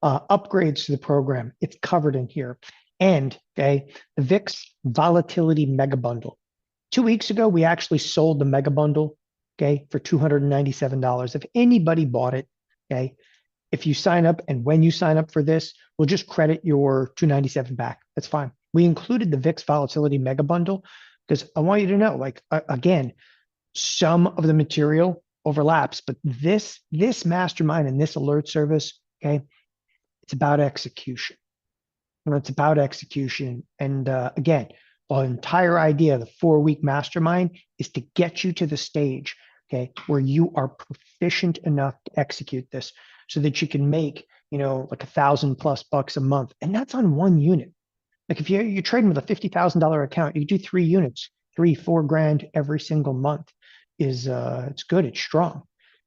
A: Upgrades to the program, it's covered in here. And okay, the VIX volatility mega bundle. 2 weeks ago, we actually sold the mega bundle, okay, for $297. If anybody bought it, okay, if you sign up and when you sign up for this, we'll just credit your $297 back. That's fine. We included the VIX volatility mega bundle because I want you to know, like, again, some of the material overlaps, but this mastermind and this alert service, okay, it's about execution. It's about execution. And again, the entire idea of the 4-week mastermind is to get you to the stage, okay, where you are proficient enough to execute this so that you can make, like $1,000+ a month. And that's on one unit. Like if you're trading with a $50,000 account, you do 3 units, 3-4 grand every single month is it's good. It's strong.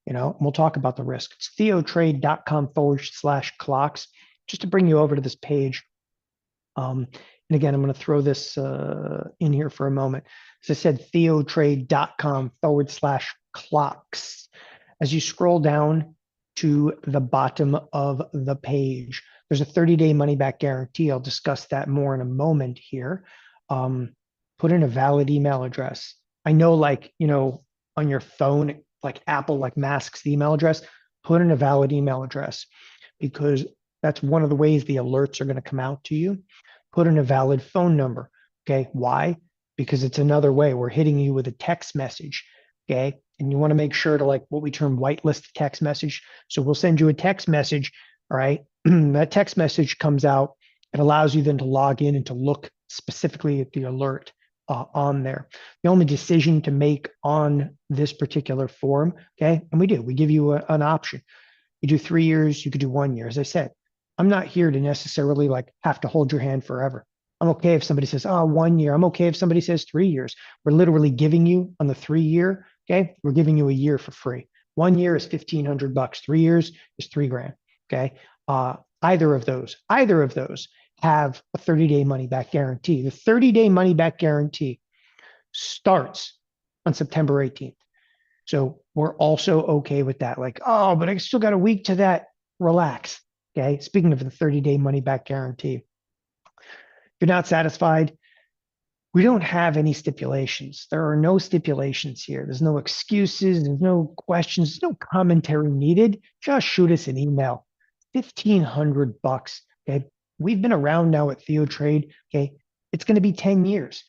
A: And we'll talk about the risk. It's theotrade.com/clocks, just to bring you over to this page. And again, I'm going to throw this in here for a moment. As I said, theotrade.com/clocks. As you scroll down to the bottom of the page, there's a 30-day money-back guarantee. I'll discuss that more in a moment here. Put in a valid email address. I know, like, on your phone, like Apple, like masks the email address. Put in a valid email address because that's one of the ways the alerts are going to come out to you. Put in a valid phone number. Okay. Why? Because it's another way. We're hitting you with a text message. Okay. And you want to make sure to, like, what we term whitelist text message. So we'll send you a text message. All right. That text message comes out. It allows you then to log in and to look specifically at the alert on there. The only decision to make on this particular form, okay, and we give you an option. You do 3 years, you could do 1 year. As I said, I'm not here to necessarily like have to hold your hand forever. I'm okay if somebody says, 1 year. I'm okay if somebody says 3 years. We're literally giving you on the 3 year, okay, we're giving you a year for free. 1 year is $1,500. 3 years is $3 grand. Okay. Either of those have a 30-day money-back guarantee. The 30-day money-back guarantee starts on September 18th. So we're also okay with that. Like, but I still got a week to that. Relax. Okay. Speaking of the 30-day money-back guarantee, if you're not satisfied, we don't have any stipulations. There are no stipulations here. There's no excuses. There's no questions. There's no commentary needed. Just shoot us an email. $1,500. Okay. We've been around now at TheoTrade. Okay. It's going to be 10 years.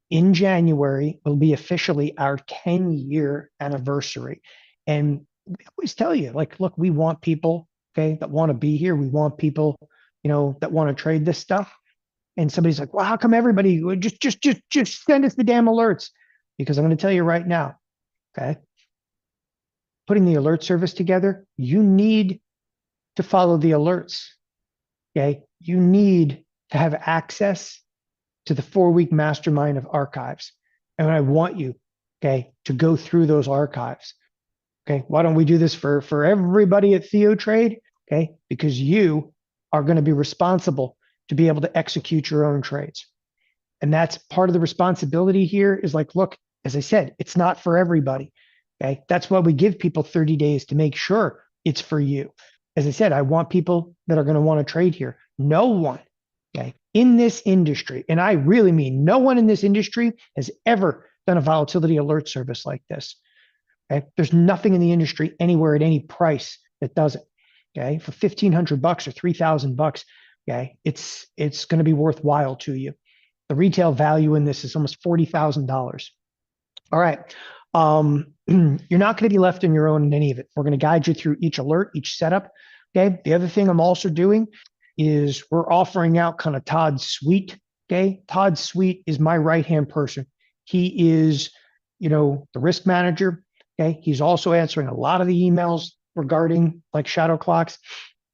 A: In January will be officially our 10-year anniversary. And we always tell you, like, look, we want people, okay, that want to be here. We want people, that want to trade this stuff. And somebody's like, well, how come everybody would just send us the damn alerts? Because I'm going to tell you right now, okay, putting the alert service together, you need to follow the alerts. Okay. You need to have access to the 4-week mastermind of archives. And I want you, okay, to go through those archives. Okay. Why don't we do this for everybody at TheoTrade? Okay. Because you are going to be responsible to be able to execute your own trades. And that's part of the responsibility here is like, look, as I said, it's not for everybody. Okay. That's why we give people 30 days to make sure it's for you. As I said, I want people that are going to want to trade here. No one, okay, in this industry, and I really mean no one in this industry has ever done a volatility alert service like this. Okay. There's nothing in the industry anywhere at any price that does it. Okay. For $1,500 or $3,000, okay, it's going to be worthwhile to you. The retail value in this is almost $40,000. All right. You're not going to be left on your own in any of it. We're going to guide you through each alert, each setup. Okay. The other thing I'm also doing is we're offering out kind of Todd's suite. Okay. Todd's suite is my right-hand person. He is, the risk manager. Okay. He's also answering a lot of the emails regarding like shadow clocks.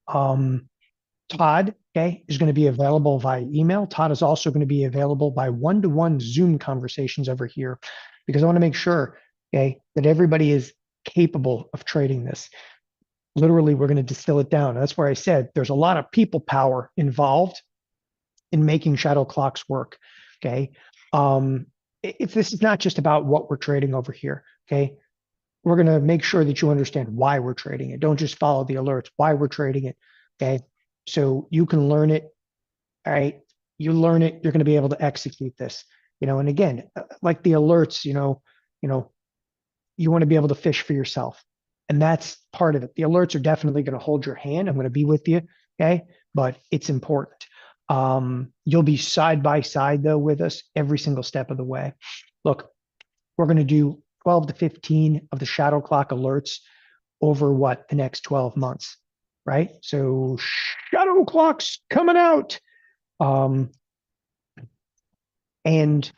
A: Todd, okay, is going to be available via email. Todd is also going to be available by one-to-one Zoom conversations over here because I want to make sure, okay, that everybody is capable of trading this. Literally, we're going to distill it down. That's where I said there's a lot of people power involved in making shadow clocks work. Okay. If this is not just about what we're trading over here, okay, we're going to make sure that you understand why we're trading it. Don't just follow the alerts, why we're trading it. Okay. So you can learn it. All right. You learn it, you're going to be able to execute this. And again, like the alerts, you know, you want to be able to fish for yourself. And that's part of it. The alerts are definitely going to hold your hand. I'm going to be with you. Okay. But it's important. You'll be side by side though with us every single step of the way. Look, we're going to do 12 to 15 of the shadow clock alerts over the next 12 months, right? So shadow clocks coming out. And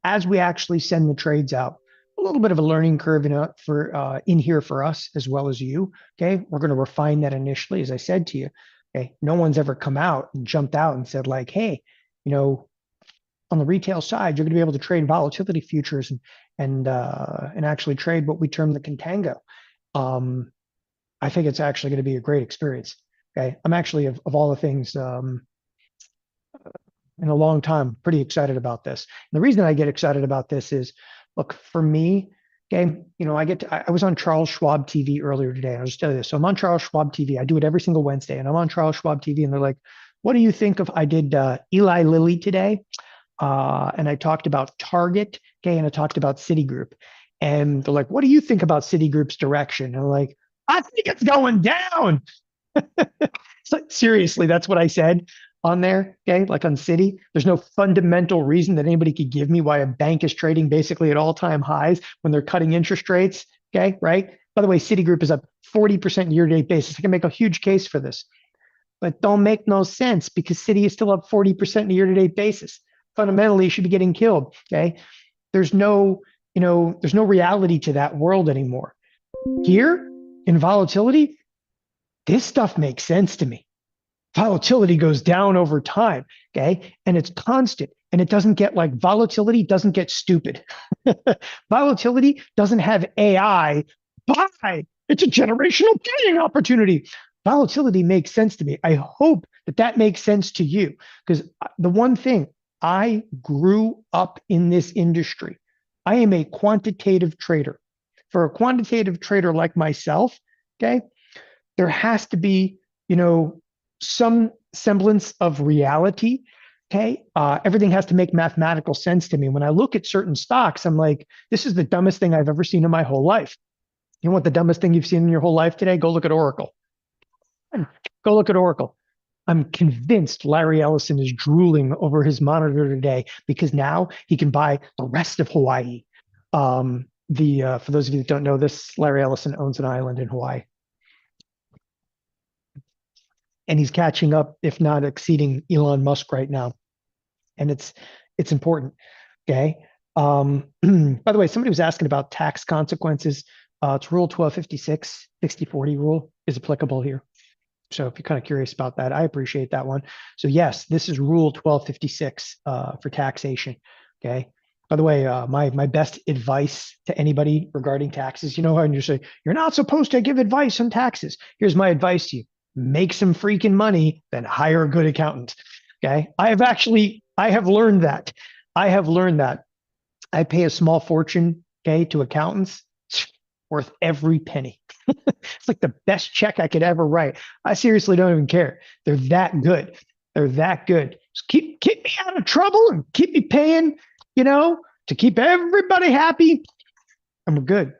A: as we actually send the trades out, a little bit of a learning curve in here for us as well as you. Okay, we're going to refine that initially, as I said to you. Okay, no one's ever come out and jumped out and said like, hey, on the retail side, you're going to be able to trade volatility futures and actually trade what we term the contango. I think it's actually going to be a great experience. Okay, I'm actually of all the things in a long time pretty excited about this. And the reason I get excited about this is, look, for me, okay, I was on Charles Schwab TV earlier today, and I'll just tell you this. So I'm on Charles Schwab TV. I do it every single Wednesday, and I'm on Charles Schwab TV, and they're like, "What do you think of?" I did Eli Lilly today, and I talked about Target, okay, and I talked about Citigroup, and they're like, "What do you think about Citigroup's direction?" And I'm like, "I think it's going down." So seriously, that's what I said on there. Okay, like on Citi, there's no fundamental reason that anybody could give me why a bank is trading basically at all-time highs when they're cutting interest rates. Okay, right? By the way, Citigroup is up 40% year-to-date basis. I can make a huge case for this, but don't make no sense because Citi is still up 40% year-to-date basis. Fundamentally, it should be getting killed. Okay, there's no, there's no reality to that world anymore. Here in volatility, this stuff makes sense to me. Volatility goes down over time, okay? And it's constant. And it doesn't get volatility doesn't get stupid. Volatility doesn't have AI. Buy. It's a generational buying opportunity. Volatility makes sense to me. I hope that makes sense to you because the one thing, I grew up in this industry. I am a quantitative trader. For a quantitative trader like myself, okay, there has to be, some semblance of reality. Okay. Everything has to make mathematical sense to me. When I look at certain stocks, I'm like, this is the dumbest thing I've ever seen in my whole life. You know what the dumbest thing you've seen in your whole life today? Go look at Oracle. Go look at Oracle. I'm convinced Larry Ellison is drooling over his monitor today because now he can buy the rest of Hawaii. For those of you that don't know this, Larry Ellison owns an island in Hawaii. And he's catching up, if not exceeding Elon Musk right now. And it's important. Okay. By the way, somebody was asking about tax consequences. It's Rule 1256, 60/40 rule is applicable here. So if you're kind of curious about that, I appreciate that one. So yes, this is Rule 1256 for taxation. Okay. By the way, my best advice to anybody regarding taxes, when you say you're not supposed to give advice on taxes. Here's my advice to you: make some freaking money, then hire a good accountant. Okay. I have learned that. I pay a small fortune, okay, to accountants. It's worth every penny. It's like the best check I could ever write. I seriously don't even care. They're that good. They're that good. Just keep me out of trouble and keep me paying, to keep everybody happy. And we're good.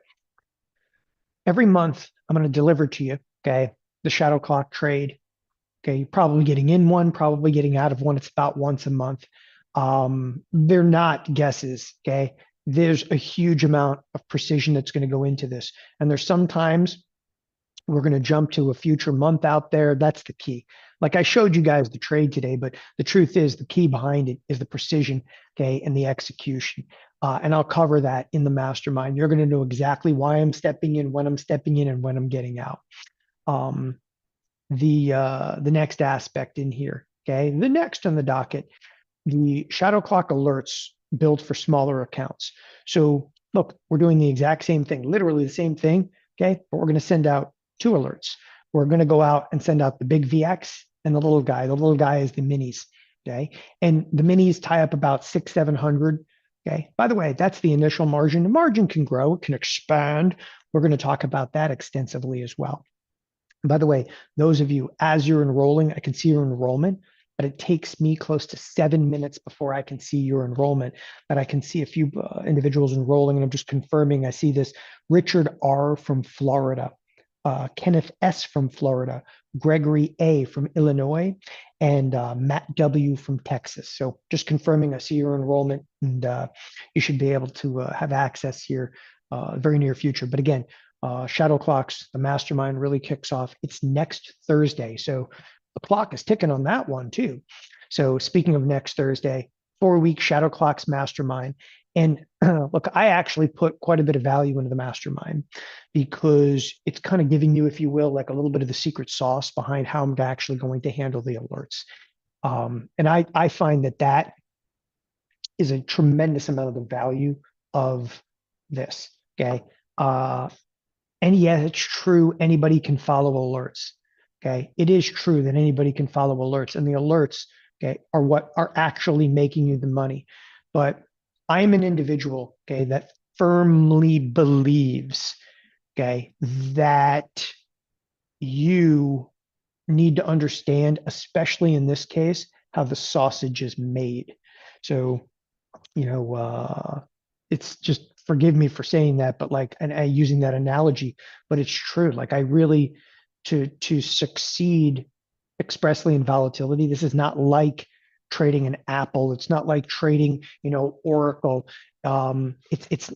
A: Every month, I'm going to deliver to you, okay, the shadow clock trade. Okay, you're probably getting in one, probably getting out of one. It's about once a month. They're not guesses. Okay, there's a huge amount of precision that's going to go into this, and there's sometimes we're going to jump to a future month out there. That's the key. Like I showed you guys the trade today, but the truth is the key behind it is the precision, okay, and the execution. And I'll cover that in the mastermind. You're going to know exactly why I'm stepping in, when I'm stepping in, and when I'm getting out. The next aspect in here, okay, the next on the docket, the shadow clock alerts built for smaller accounts. So look, we're doing the exact same thing, literally the same thing. Okay. But we're going to send out two alerts. We're going to go out and send out the big VX and the little guy. The little guy is the minis. Okay. And the minis tie up about 700. Okay. By the way, that's the initial margin. The margin can grow, it can expand. We're going to talk about that extensively as well. And by the way, those of you, as you're enrolling, I can see your enrollment, but it takes me close to 7 minutes before I can see your enrollment. But I can see a few individuals enrolling, and I'm just confirming. I see this Richard R. from Florida, Kenneth S. from Florida, Gregory A. from Illinois, and Matt W. from Texas. So just confirming, I see your enrollment, and you should be able to have access here very near future. But again, Shadow Clocks, the mastermind really kicks off. It's next Thursday. So the clock is ticking on that one too. So speaking of next Thursday, 4-week Shadow Clocks mastermind. And look, I actually put quite a bit of value into the mastermind because it's kind of giving you, if you will, like a little bit of the secret sauce behind how I'm actually going to handle the alerts. And I find that is a tremendous amount of the value of this. Okay. And yeah, it's true. Anybody can follow alerts. Okay. It is true that anybody can follow alerts, and the alerts, okay, are what are actually making you the money. But I'm an individual, okay, that firmly believes, okay, that you need to understand, especially in this case, how the sausage is made. So, it's just, forgive me for saying that, but like, and using that analogy, but it's true. Like I really, to succeed expressly in volatility, this is not like trading an Apple. It's not like trading, Oracle. It's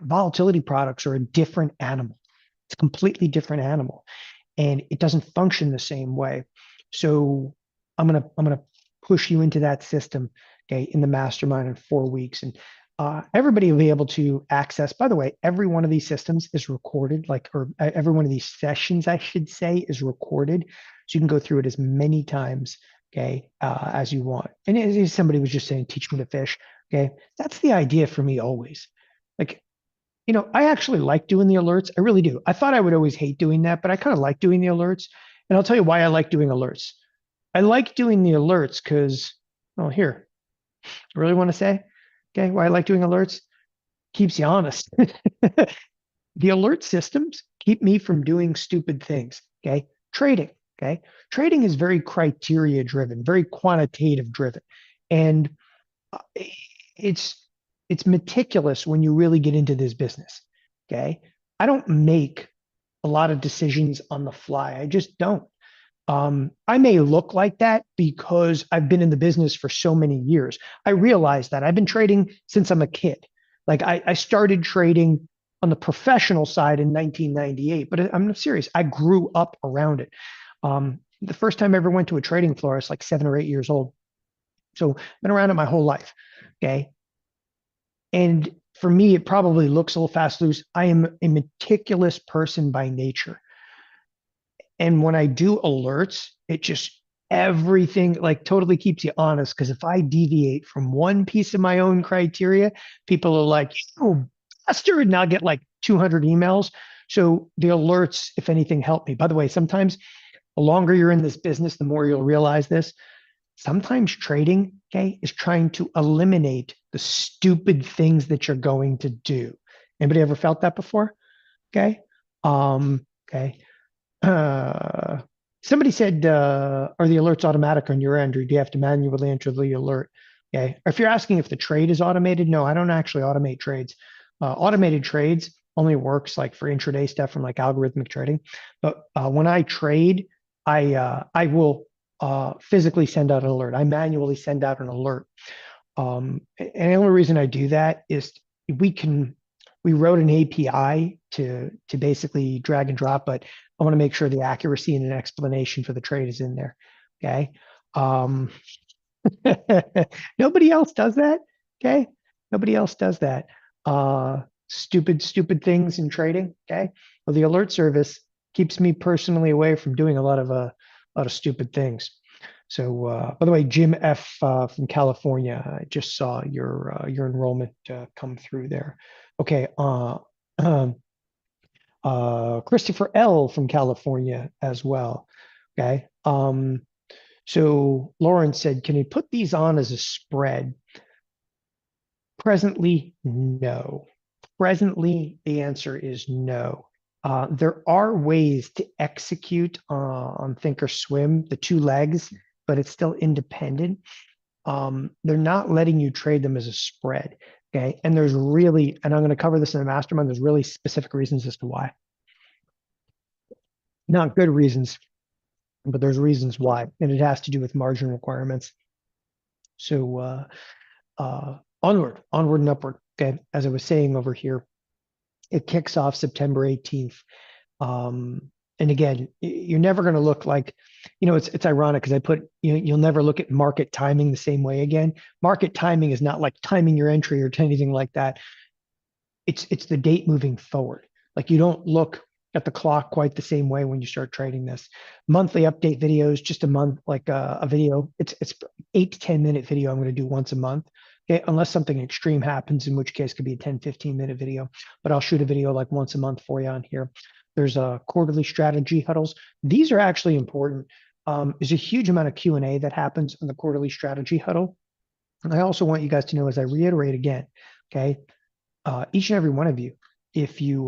A: volatility products are a different animal. It's a completely different animal, and it doesn't function the same way. So I'm gonna push you into that system, okay, in the mastermind in 4 weeks, and everybody will be able to access. By the way, every one of these systems is recorded, every one of these sessions, I should say, is recorded, so you can go through it as many times, okay, as you want. And as somebody was just saying, teach me to fish. Okay, that's the idea for me always. Like, I actually like doing the alerts. I really do. I thought I would always hate doing that, but I kind of like doing the alerts. And I'll tell you why I like doing alerts. I like doing the alerts because, oh, here, I really want to say, okay, why I like doing alerts? Keeps you honest. The alert systems keep me from doing stupid things. Okay. Trading. Okay. Trading is very criteria driven, very quantitative driven. And uh, it's it's meticulous when you really get into this business. Okay. I don't make a lot of decisions on the fly. I just don't. I may look like that because I've been in the business for so many years. I realize that I've been trading since I'm a kid. Like I started trading on the professional side in 1998, but I'm serious. I grew up around it. The first time I ever went to a trading floor, I was like 7 or 8 years old. So I've been around it my whole life. Okay. And for me, it probably looks a little fast loose. I am a meticulous person by nature. And when I do alerts, it just everything like totally keeps you honest. Because if I deviate from one piece of my own criteria, people are like, oh, bastard, and I'll get like 200 emails. So the alerts, if anything, help me. By the way, sometimes the longer you're in this business, the more you'll realize this. Sometimes trading, okay, is trying to eliminate the stupid things that you're going to do. Anybody ever felt that before? Okay. Okay. Uh, Somebody said, are the alerts automatic on your end, or do you have to manually enter the alert? Okay. If you're asking if the trade is automated, no, I don't actually automate trades. Automated trades only works like for intraday stuff from like algorithmic trading. But when I trade, I will physically send out an alert. I manually send out an alert. And the only reason I do that is we wrote an API to basically drag and drop, but I want to make sure the accuracy and an explanation for the trade is in there. Okay. Um, Nobody else does that. Okay. Nobody else does that. Stupid things in trading. Okay. Well, the alert service keeps me personally away from doing a lot of stupid things. So, by the way, Jim F from California, I just saw your enrollment come through there. Okay, um, Christopher L from California as well. Okay, so Lauren said, can you put these on as a spread? Presently, no. Presently, the answer is no. There are ways to execute on Thinkorswim, the two legs, but it's still independent. They're not letting you trade them as a spread. Okay. And there's really, and I'm going to cover this in the mastermind, there's really specific reasons as to why. Not good reasons, but there's reasons why. And it has to do with margin requirements. So onward and upward. Okay. As I was saying over here, it kicks off September 18th. And again, you're never going to look like, it's ironic because I put, you'll never look at market timing the same way again. Market timing is not like timing your entry or anything like that. It's the date moving forward. Like you don't look at the clock quite the same way when you start trading this. Monthly update videos, just a month, like a video. It's 8 to 10 minute video I'm going to do once a month. Okay, unless something extreme happens, in which case it could be a 10-15 minute video. But I'll shoot a video like once a month for you on here. There's quarterly strategy huddles. These are actually important. There's a huge amount of Q&A that happens in the quarterly strategy huddle. And I also want you guys to know, as I reiterate again, okay, each and every one of you, if you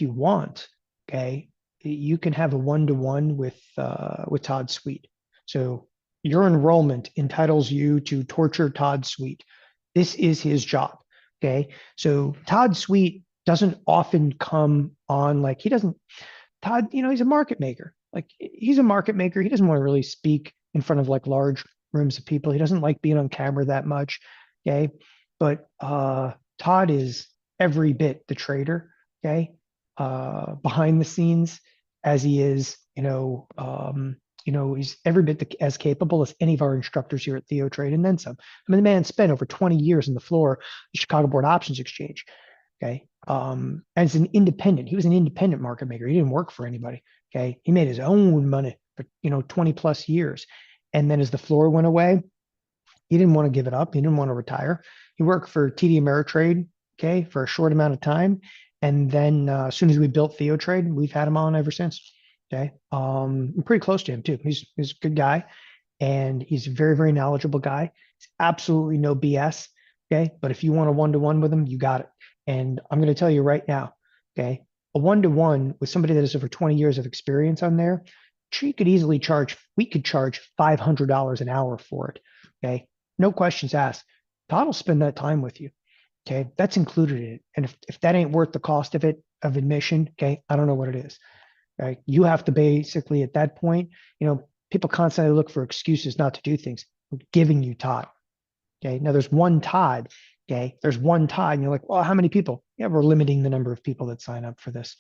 A: want, okay, you can have a one-to-one with Todd Sweet. So your enrollment entitles you to torture Todd Sweet. This is his job. Okay. So Todd Sweet doesn't often come on, like he doesn't, Todd, he's a market maker. Like he's a market maker. He doesn't want to really speak in front of like large rooms of people. He doesn't like being on camera that much. Okay. But Todd is every bit the trader. Okay. Behind the scenes as he is, he's every bit as capable as any of our instructors here at Theo Trade and then some. I mean, the man spent over 20 years on the floor of the Chicago Board Options Exchange. Okay. As an independent, he was an independent market maker. He didn't work for anybody. Okay. He made his own money for, 20 plus years. And then as the floor went away, he didn't want to give it up. He didn't want to retire. He worked for TD Ameritrade, okay, for a short amount of time. And then as soon as we built Theo Trade, we've had him on ever since. Okay. I'm pretty close to him too. He's a good guy and he's a very, very knowledgeable guy. He's absolutely no BS. Okay. But if you want a one-to-one with him, you got it. And I'm going to tell you right now, okay, a one-to-one with somebody that has over 20 years of experience on there, we could charge $500 an hour for it. Okay. No questions asked. Todd will spend that time with you. Okay. That's included in it. And if that ain't worth the cost of it, of admission, okay, I don't know what it is. Right. You have to basically at that point, people constantly look for excuses not to do things. I'm giving you Todd. Okay. Now there's one Todd. Okay. There's one Todd. And you're like, well, how many people? Yeah, we're limiting the number of people that sign up for this.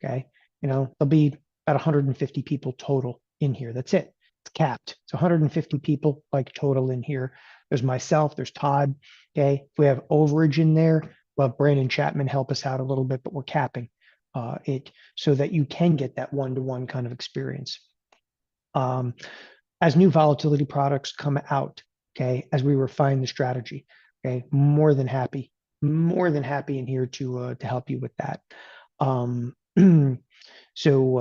A: Okay. There'll be about 150 people total in here. That's it. It's capped. It's 150 people like total in here. There's myself, there's Todd. Okay. If we have overage in there, we'll have Brandon Chapman help us out a little bit, but we're capping it so that you can get that one-to-one kind of experience. As new volatility products come out, okay, as we refine the strategy, okay, more than happy in here to help you with that. So,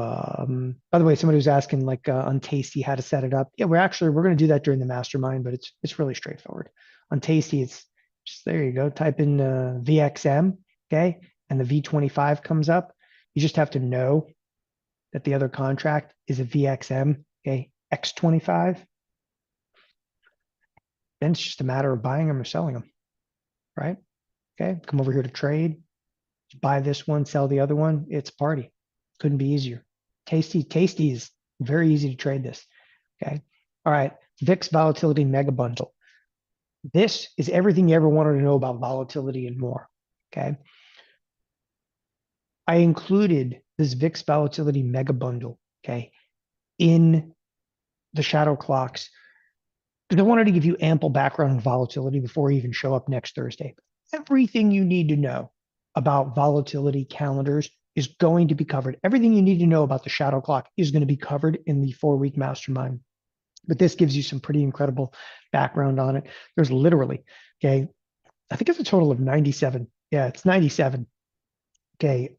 A: by the way, somebody was asking like on Tasty how to set it up. Yeah, we're going to do that during the mastermind, but it's really straightforward. On Tasty, it's just there you go. Type in VXM, okay, and the V25 comes up. You just have to know that the other contract is a VXM, okay, X25. Then it's just a matter of buying them or selling them, right? Okay, come over here to trade, buy this one, sell the other one. It's a party. Couldn't be easier. Tasty is very easy to trade this. Okay. All right. VIX volatility mega bundle. This is everything you ever wanted to know about volatility and more. Okay. I included this VIX volatility mega bundle, okay, in the shadow clocks because I wanted to give you ample background on volatility before we even show up next Thursday. Everything you need to know about volatility calendars is going to be covered. Everything you need to know about the shadow clock is going to be covered in the 4-week mastermind. but this gives you some pretty incredible background on it. There's literally, okay, I think it's a total of 97. Yeah, it's 97. Okay,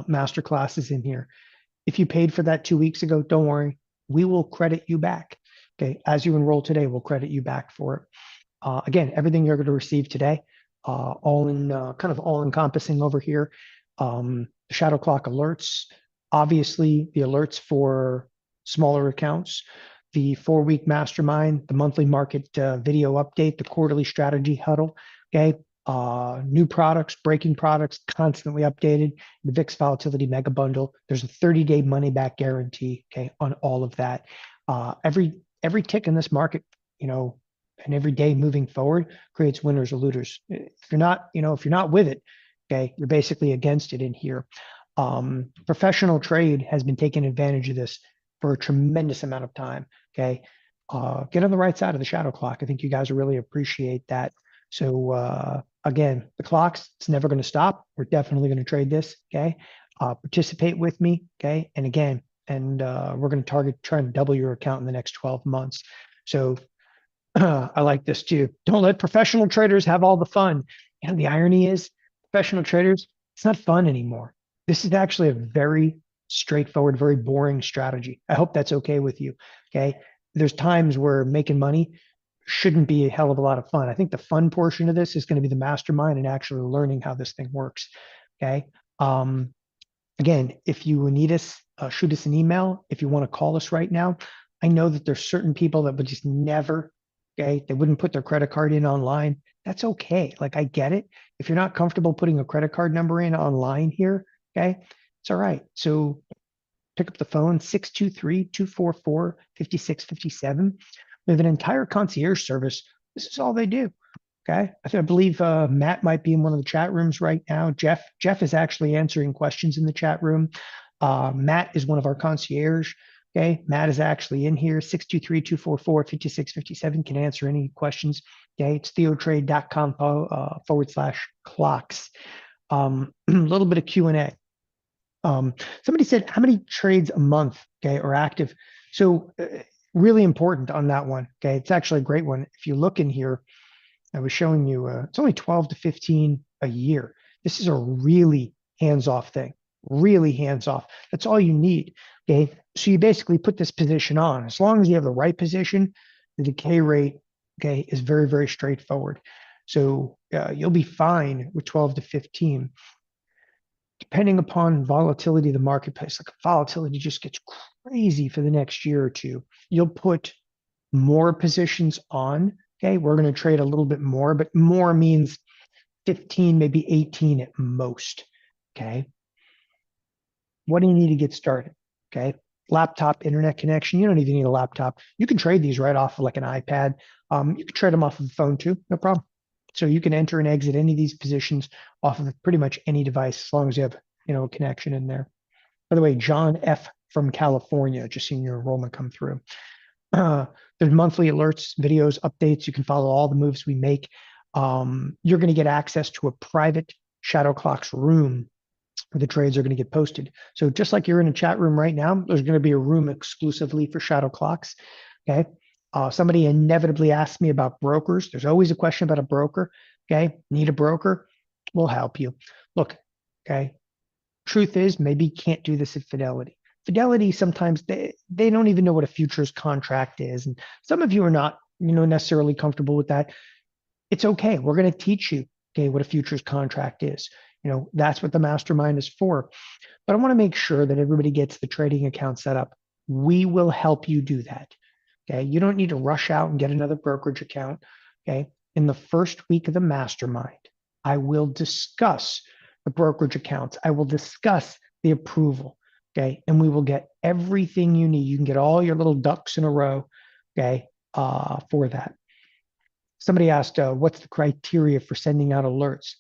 A: master classes in here. If you paid for that 2 weeks ago, don't worry, we will credit you back. Okay, as you enroll today, we'll credit you back for it. Again, everything you're going to receive today, all in kind of all encompassing over here. Shadow clock alerts, obviously the alerts for smaller accounts, the 4-week mastermind, the monthly market video update, the quarterly strategy huddle. Okay. New products, breaking products, constantly updated. The VIX volatility mega bundle. There's a 30-day money back guarantee. Okay, on all of that. Every tick in this market, and every day moving forward creates winners or losers. If you're not with it, okay, you're basically against it in here. Professional trade has been taking advantage of this for a tremendous amount of time. Okay. Get on the right side of the shadow clock. I think you guys will really appreciate that. So again, the clocks, it's never going to stop. We're definitely going to trade this. Okay. Participate with me. Okay. And again, we're going to try and double your account in the next 12 months. So I like this too. Don't let professional traders have all the fun. The irony is professional traders, it's not fun anymore. This is actually a very straightforward, very boring strategy. I hope that's okay with you. Okay. There's times where making money shouldn't be a hell of a lot of fun. I think the fun portion of this is going to be the mastermind and actually learning how this thing works. Okay. Again, if you need us, shoot us an email. If you want to call us right now, I know that there's certain people that would just never, okay, they wouldn't put their credit card in online. That's okay. Like, I get it. If you're not comfortable putting a credit card number in online here, okay, it's all right. So pick up the phone, 623-244-5657. We have an entire concierge service. This is all they do. Okay. I believe Matt might be in one of the chat rooms right now. Jeff is actually answering questions in the chat room. Matt is one of our concierge. Okay. Matt is actually in here. 623-244-5657 can answer any questions. Okay. It's theotrade.com /clocks. A little bit of Q&A. Somebody said, how many trades a month, okay, are active? So really important on that one. Okay. It's actually a great one. If you look in here, I was showing you, it's only 12 to 15 a year. This is a really hands-off thing, really hands-off. That's all you need. Okay. So you basically put this position on. As long as you have the right position, the decay rate, okay, is very, very straightforward. So you'll be fine with 12 to 15. Depending upon volatility of the marketplace, like volatility just gets crazy for the next year or two, you'll put more positions on. Okay, we're going to trade a little bit more, but more means 15, maybe 18 at most. Okay. What do you need to get started? Okay. Laptop, internet connection. You don't even need a laptop. You can trade these right off of like an iPad. You can trade them off of the phone too, no problem. So you can enter and exit any of these positions off of pretty much any device as long as you have, a connection in there. By the way, John F. from California, just seeing your enrollment come through. There's monthly alerts, videos, updates. You can follow all the moves we make. You're going to get access to a private Shadow Clocks room where the trades are going to get posted. So just like you're in a chat room right now, there's going to be a room exclusively for Shadow Clocks. Okay. Somebody inevitably asked me about brokers. There's always a question about a broker. Okay. Need a broker? We'll help you. Look, okay. Truth is, maybe you can't do this at Fidelity. Fidelity, sometimes they don't even know what a futures contract is. And some of you are not, necessarily comfortable with that. It's okay. We're going to teach you, okay, what a futures contract is. That's what the mastermind is for. But I want to make sure that everybody gets the trading account set up. We will help you do that. Okay. You don't need to rush out and get another brokerage account. Okay. In the first week of the mastermind, I will discuss the brokerage accounts. I will discuss the approval. Okay. And we will get everything you need. You can get all your little ducks in a row. Okay. For that. Somebody asked, what's the criteria for sending out alerts?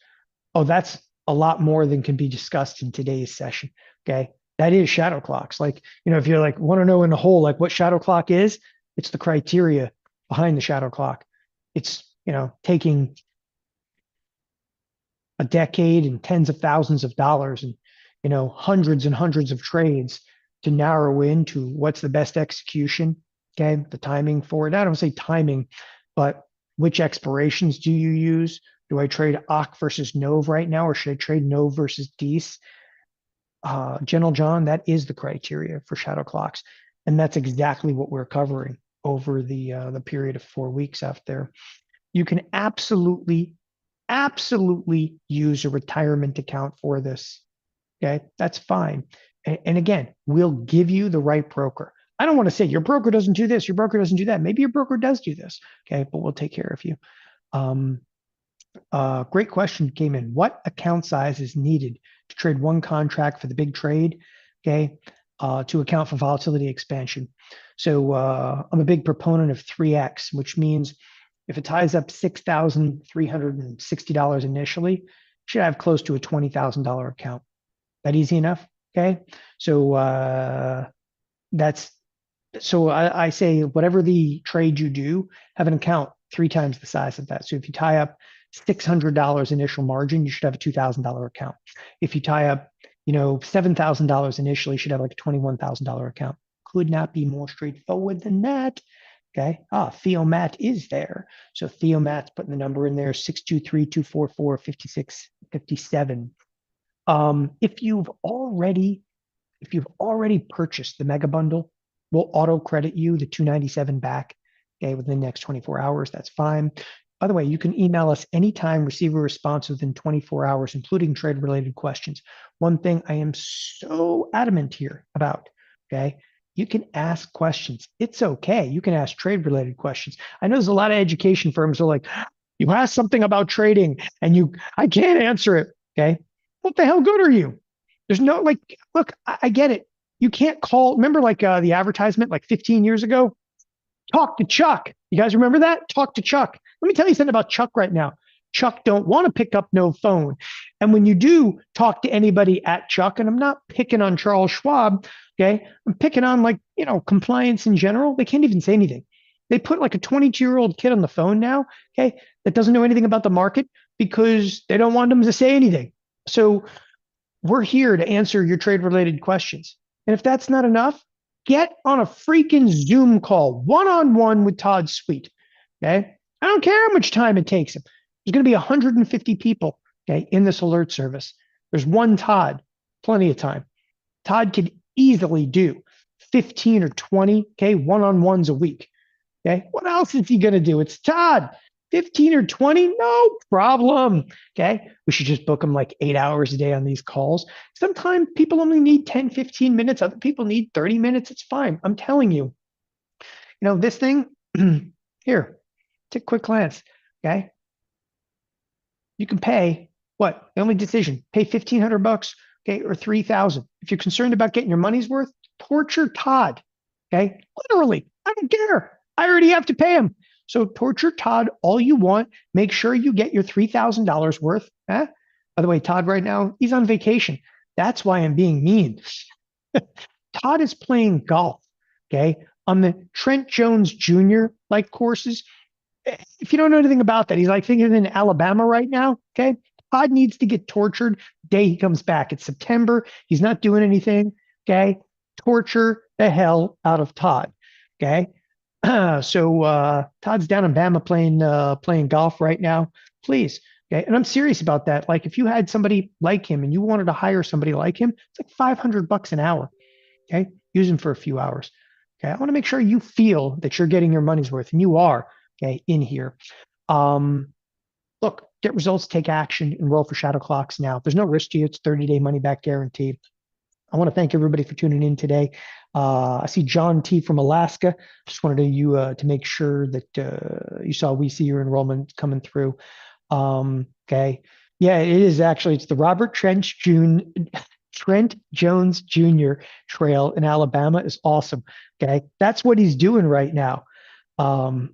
A: Oh, that's a lot more than can be discussed in today's session. Okay. That is shadow clocks. Like, if you're like, want to know in the whole, like what shadow clock is, it's the criteria behind the shadow clock. It's, taking a decade and tens of thousands of dollars and, hundreds and hundreds of trades to narrow into what's the best execution Okay, the timing for it. I don't say timing, but which expirations do you use? Do I trade OCK versus NOV right now, or should I trade NOV versus DECE? General John, that is the criteria for shadow clocks, and that's exactly what we're covering over the period of 4 weeks out there. You can absolutely use a retirement account for this. Okay, that's fine. And again, we'll give you the right broker. I don't want to say your broker doesn't do this, your broker doesn't do that. Maybe your broker does do this. Okay, but we'll take care of you. Great question came in. What account size is needed to trade one contract for the big trade? Okay, to account for volatility expansion. So I'm a big proponent of 3x, which means if it ties up $6,360 initially, you should have close to a $20,000 account. That easy enough? Okay, so I say whatever the trade you do, have an account 3 times the size of that. So if you tie up $600 initial margin, you should have a $2,000 account. If you tie up, $7,000 initially, you should have like a $21,000 account. Could not be more straightforward than that. Okay. Theomat is there. So Theomat's putting the number in there, 623-244-5657. If you've already purchased the mega bundle, we'll auto credit you the $297 back. Okay, within the next 24 hours. That's fine. By the way, you can email us anytime, receive a response within 24 hours, including trade related questions. One thing I am so adamant here about, okay, you can ask questions. It's okay. You can ask trade related questions. I know there's a lot of education firms who are like, you asked something about trading and I can't answer it. Okay. What the hell good are you? There's no look, I get it. You can't call, remember the advertisement like 15 years ago? Talk to Chuck. You guys remember that? Talk to Chuck. Let me tell you something about Chuck right now. Chuck don't want to pick up no phone. And when you do talk to anybody at Chuck, and I'm not picking on Charles Schwab, okay? I'm picking on compliance in general. They can't even say anything. They put like a 22-year-old kid on the phone now, okay, that doesn't know anything about the market because they don't want them to say anything. So we're here to answer your trade-related questions. And if that's not enough, get on a freaking Zoom call, one-on-one with Todd Sweet, okay? I don't care how much time it takes him. There's going to be 150 people, okay, in this alert service. There's one Todd, plenty of time. Todd could easily do 15 or 20, okay, one-on-ones a week, okay? What else is he going to do? It's Todd. 15 or 20, no problem. Okay. We should just book them like 8 hours a day on these calls. Sometimes people only need 10, 15 minutes. Other people need 30 minutes. It's fine. I'm telling you, this thing here, take a quick glance. Okay. You can pay what? The only decision, pay $1,500, okay, or 3,000. If you're concerned about getting your money's worth, torture Todd. Okay. Literally, I don't care. I already have to pay him. So torture Todd all you want. Make sure you get your $3,000 worth. By the way, Todd right now, he's on vacation. That's why I'm being mean. Todd is playing golf, okay, on the Trent Jones Jr. courses. If you don't know anything about that, he's thinking in Alabama right now, okay? Todd needs to get tortured the day he comes back. It's September. He's not doing anything, okay? Torture the hell out of Todd, okay? So Todd's down in Bama playing golf right now. Please, okay. And I'm serious about that. If you had somebody like him and you wanted to hire somebody like him, it's like $500 an hour. Okay, use him for a few hours. Okay, I want to make sure you feel that you're getting your money's worth, and you are. Okay, in here. Look, get results, take action, enroll for shadow clocks now. There's no risk to you. It's 30-day money back guaranteed. I want to thank everybody for tuning in today. I see John T from Alaska. Just wanted to make sure that you saw we see your enrollment coming through. Okay. Yeah, it is actually. It's the Robert Trent Jones Jr. Trail in Alabama is awesome. Okay. That's what he's doing right now. So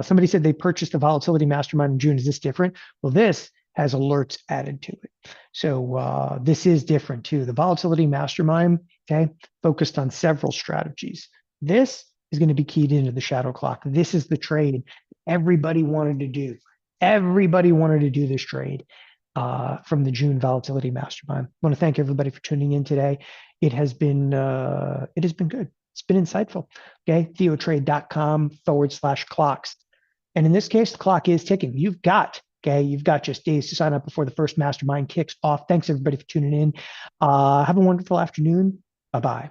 A: somebody said they purchased the Volatility Mastermind in June. Is this different? Well, this has alerts added to it. So this is different too. The Volatility Mastermind, okay, focused on several strategies. This is going to be keyed into the shadow clock. This is the trade everybody wanted to do. Everybody wanted to do this trade from the June Volatility Mastermind. I want to thank everybody for tuning in today. It has been good. It's been insightful. Okay. theotrade.com/clocks. And in this case, the clock is ticking. You've got just days to sign up before the first mastermind kicks off. Thanks everybody for tuning in. Have a wonderful afternoon. Bye bye.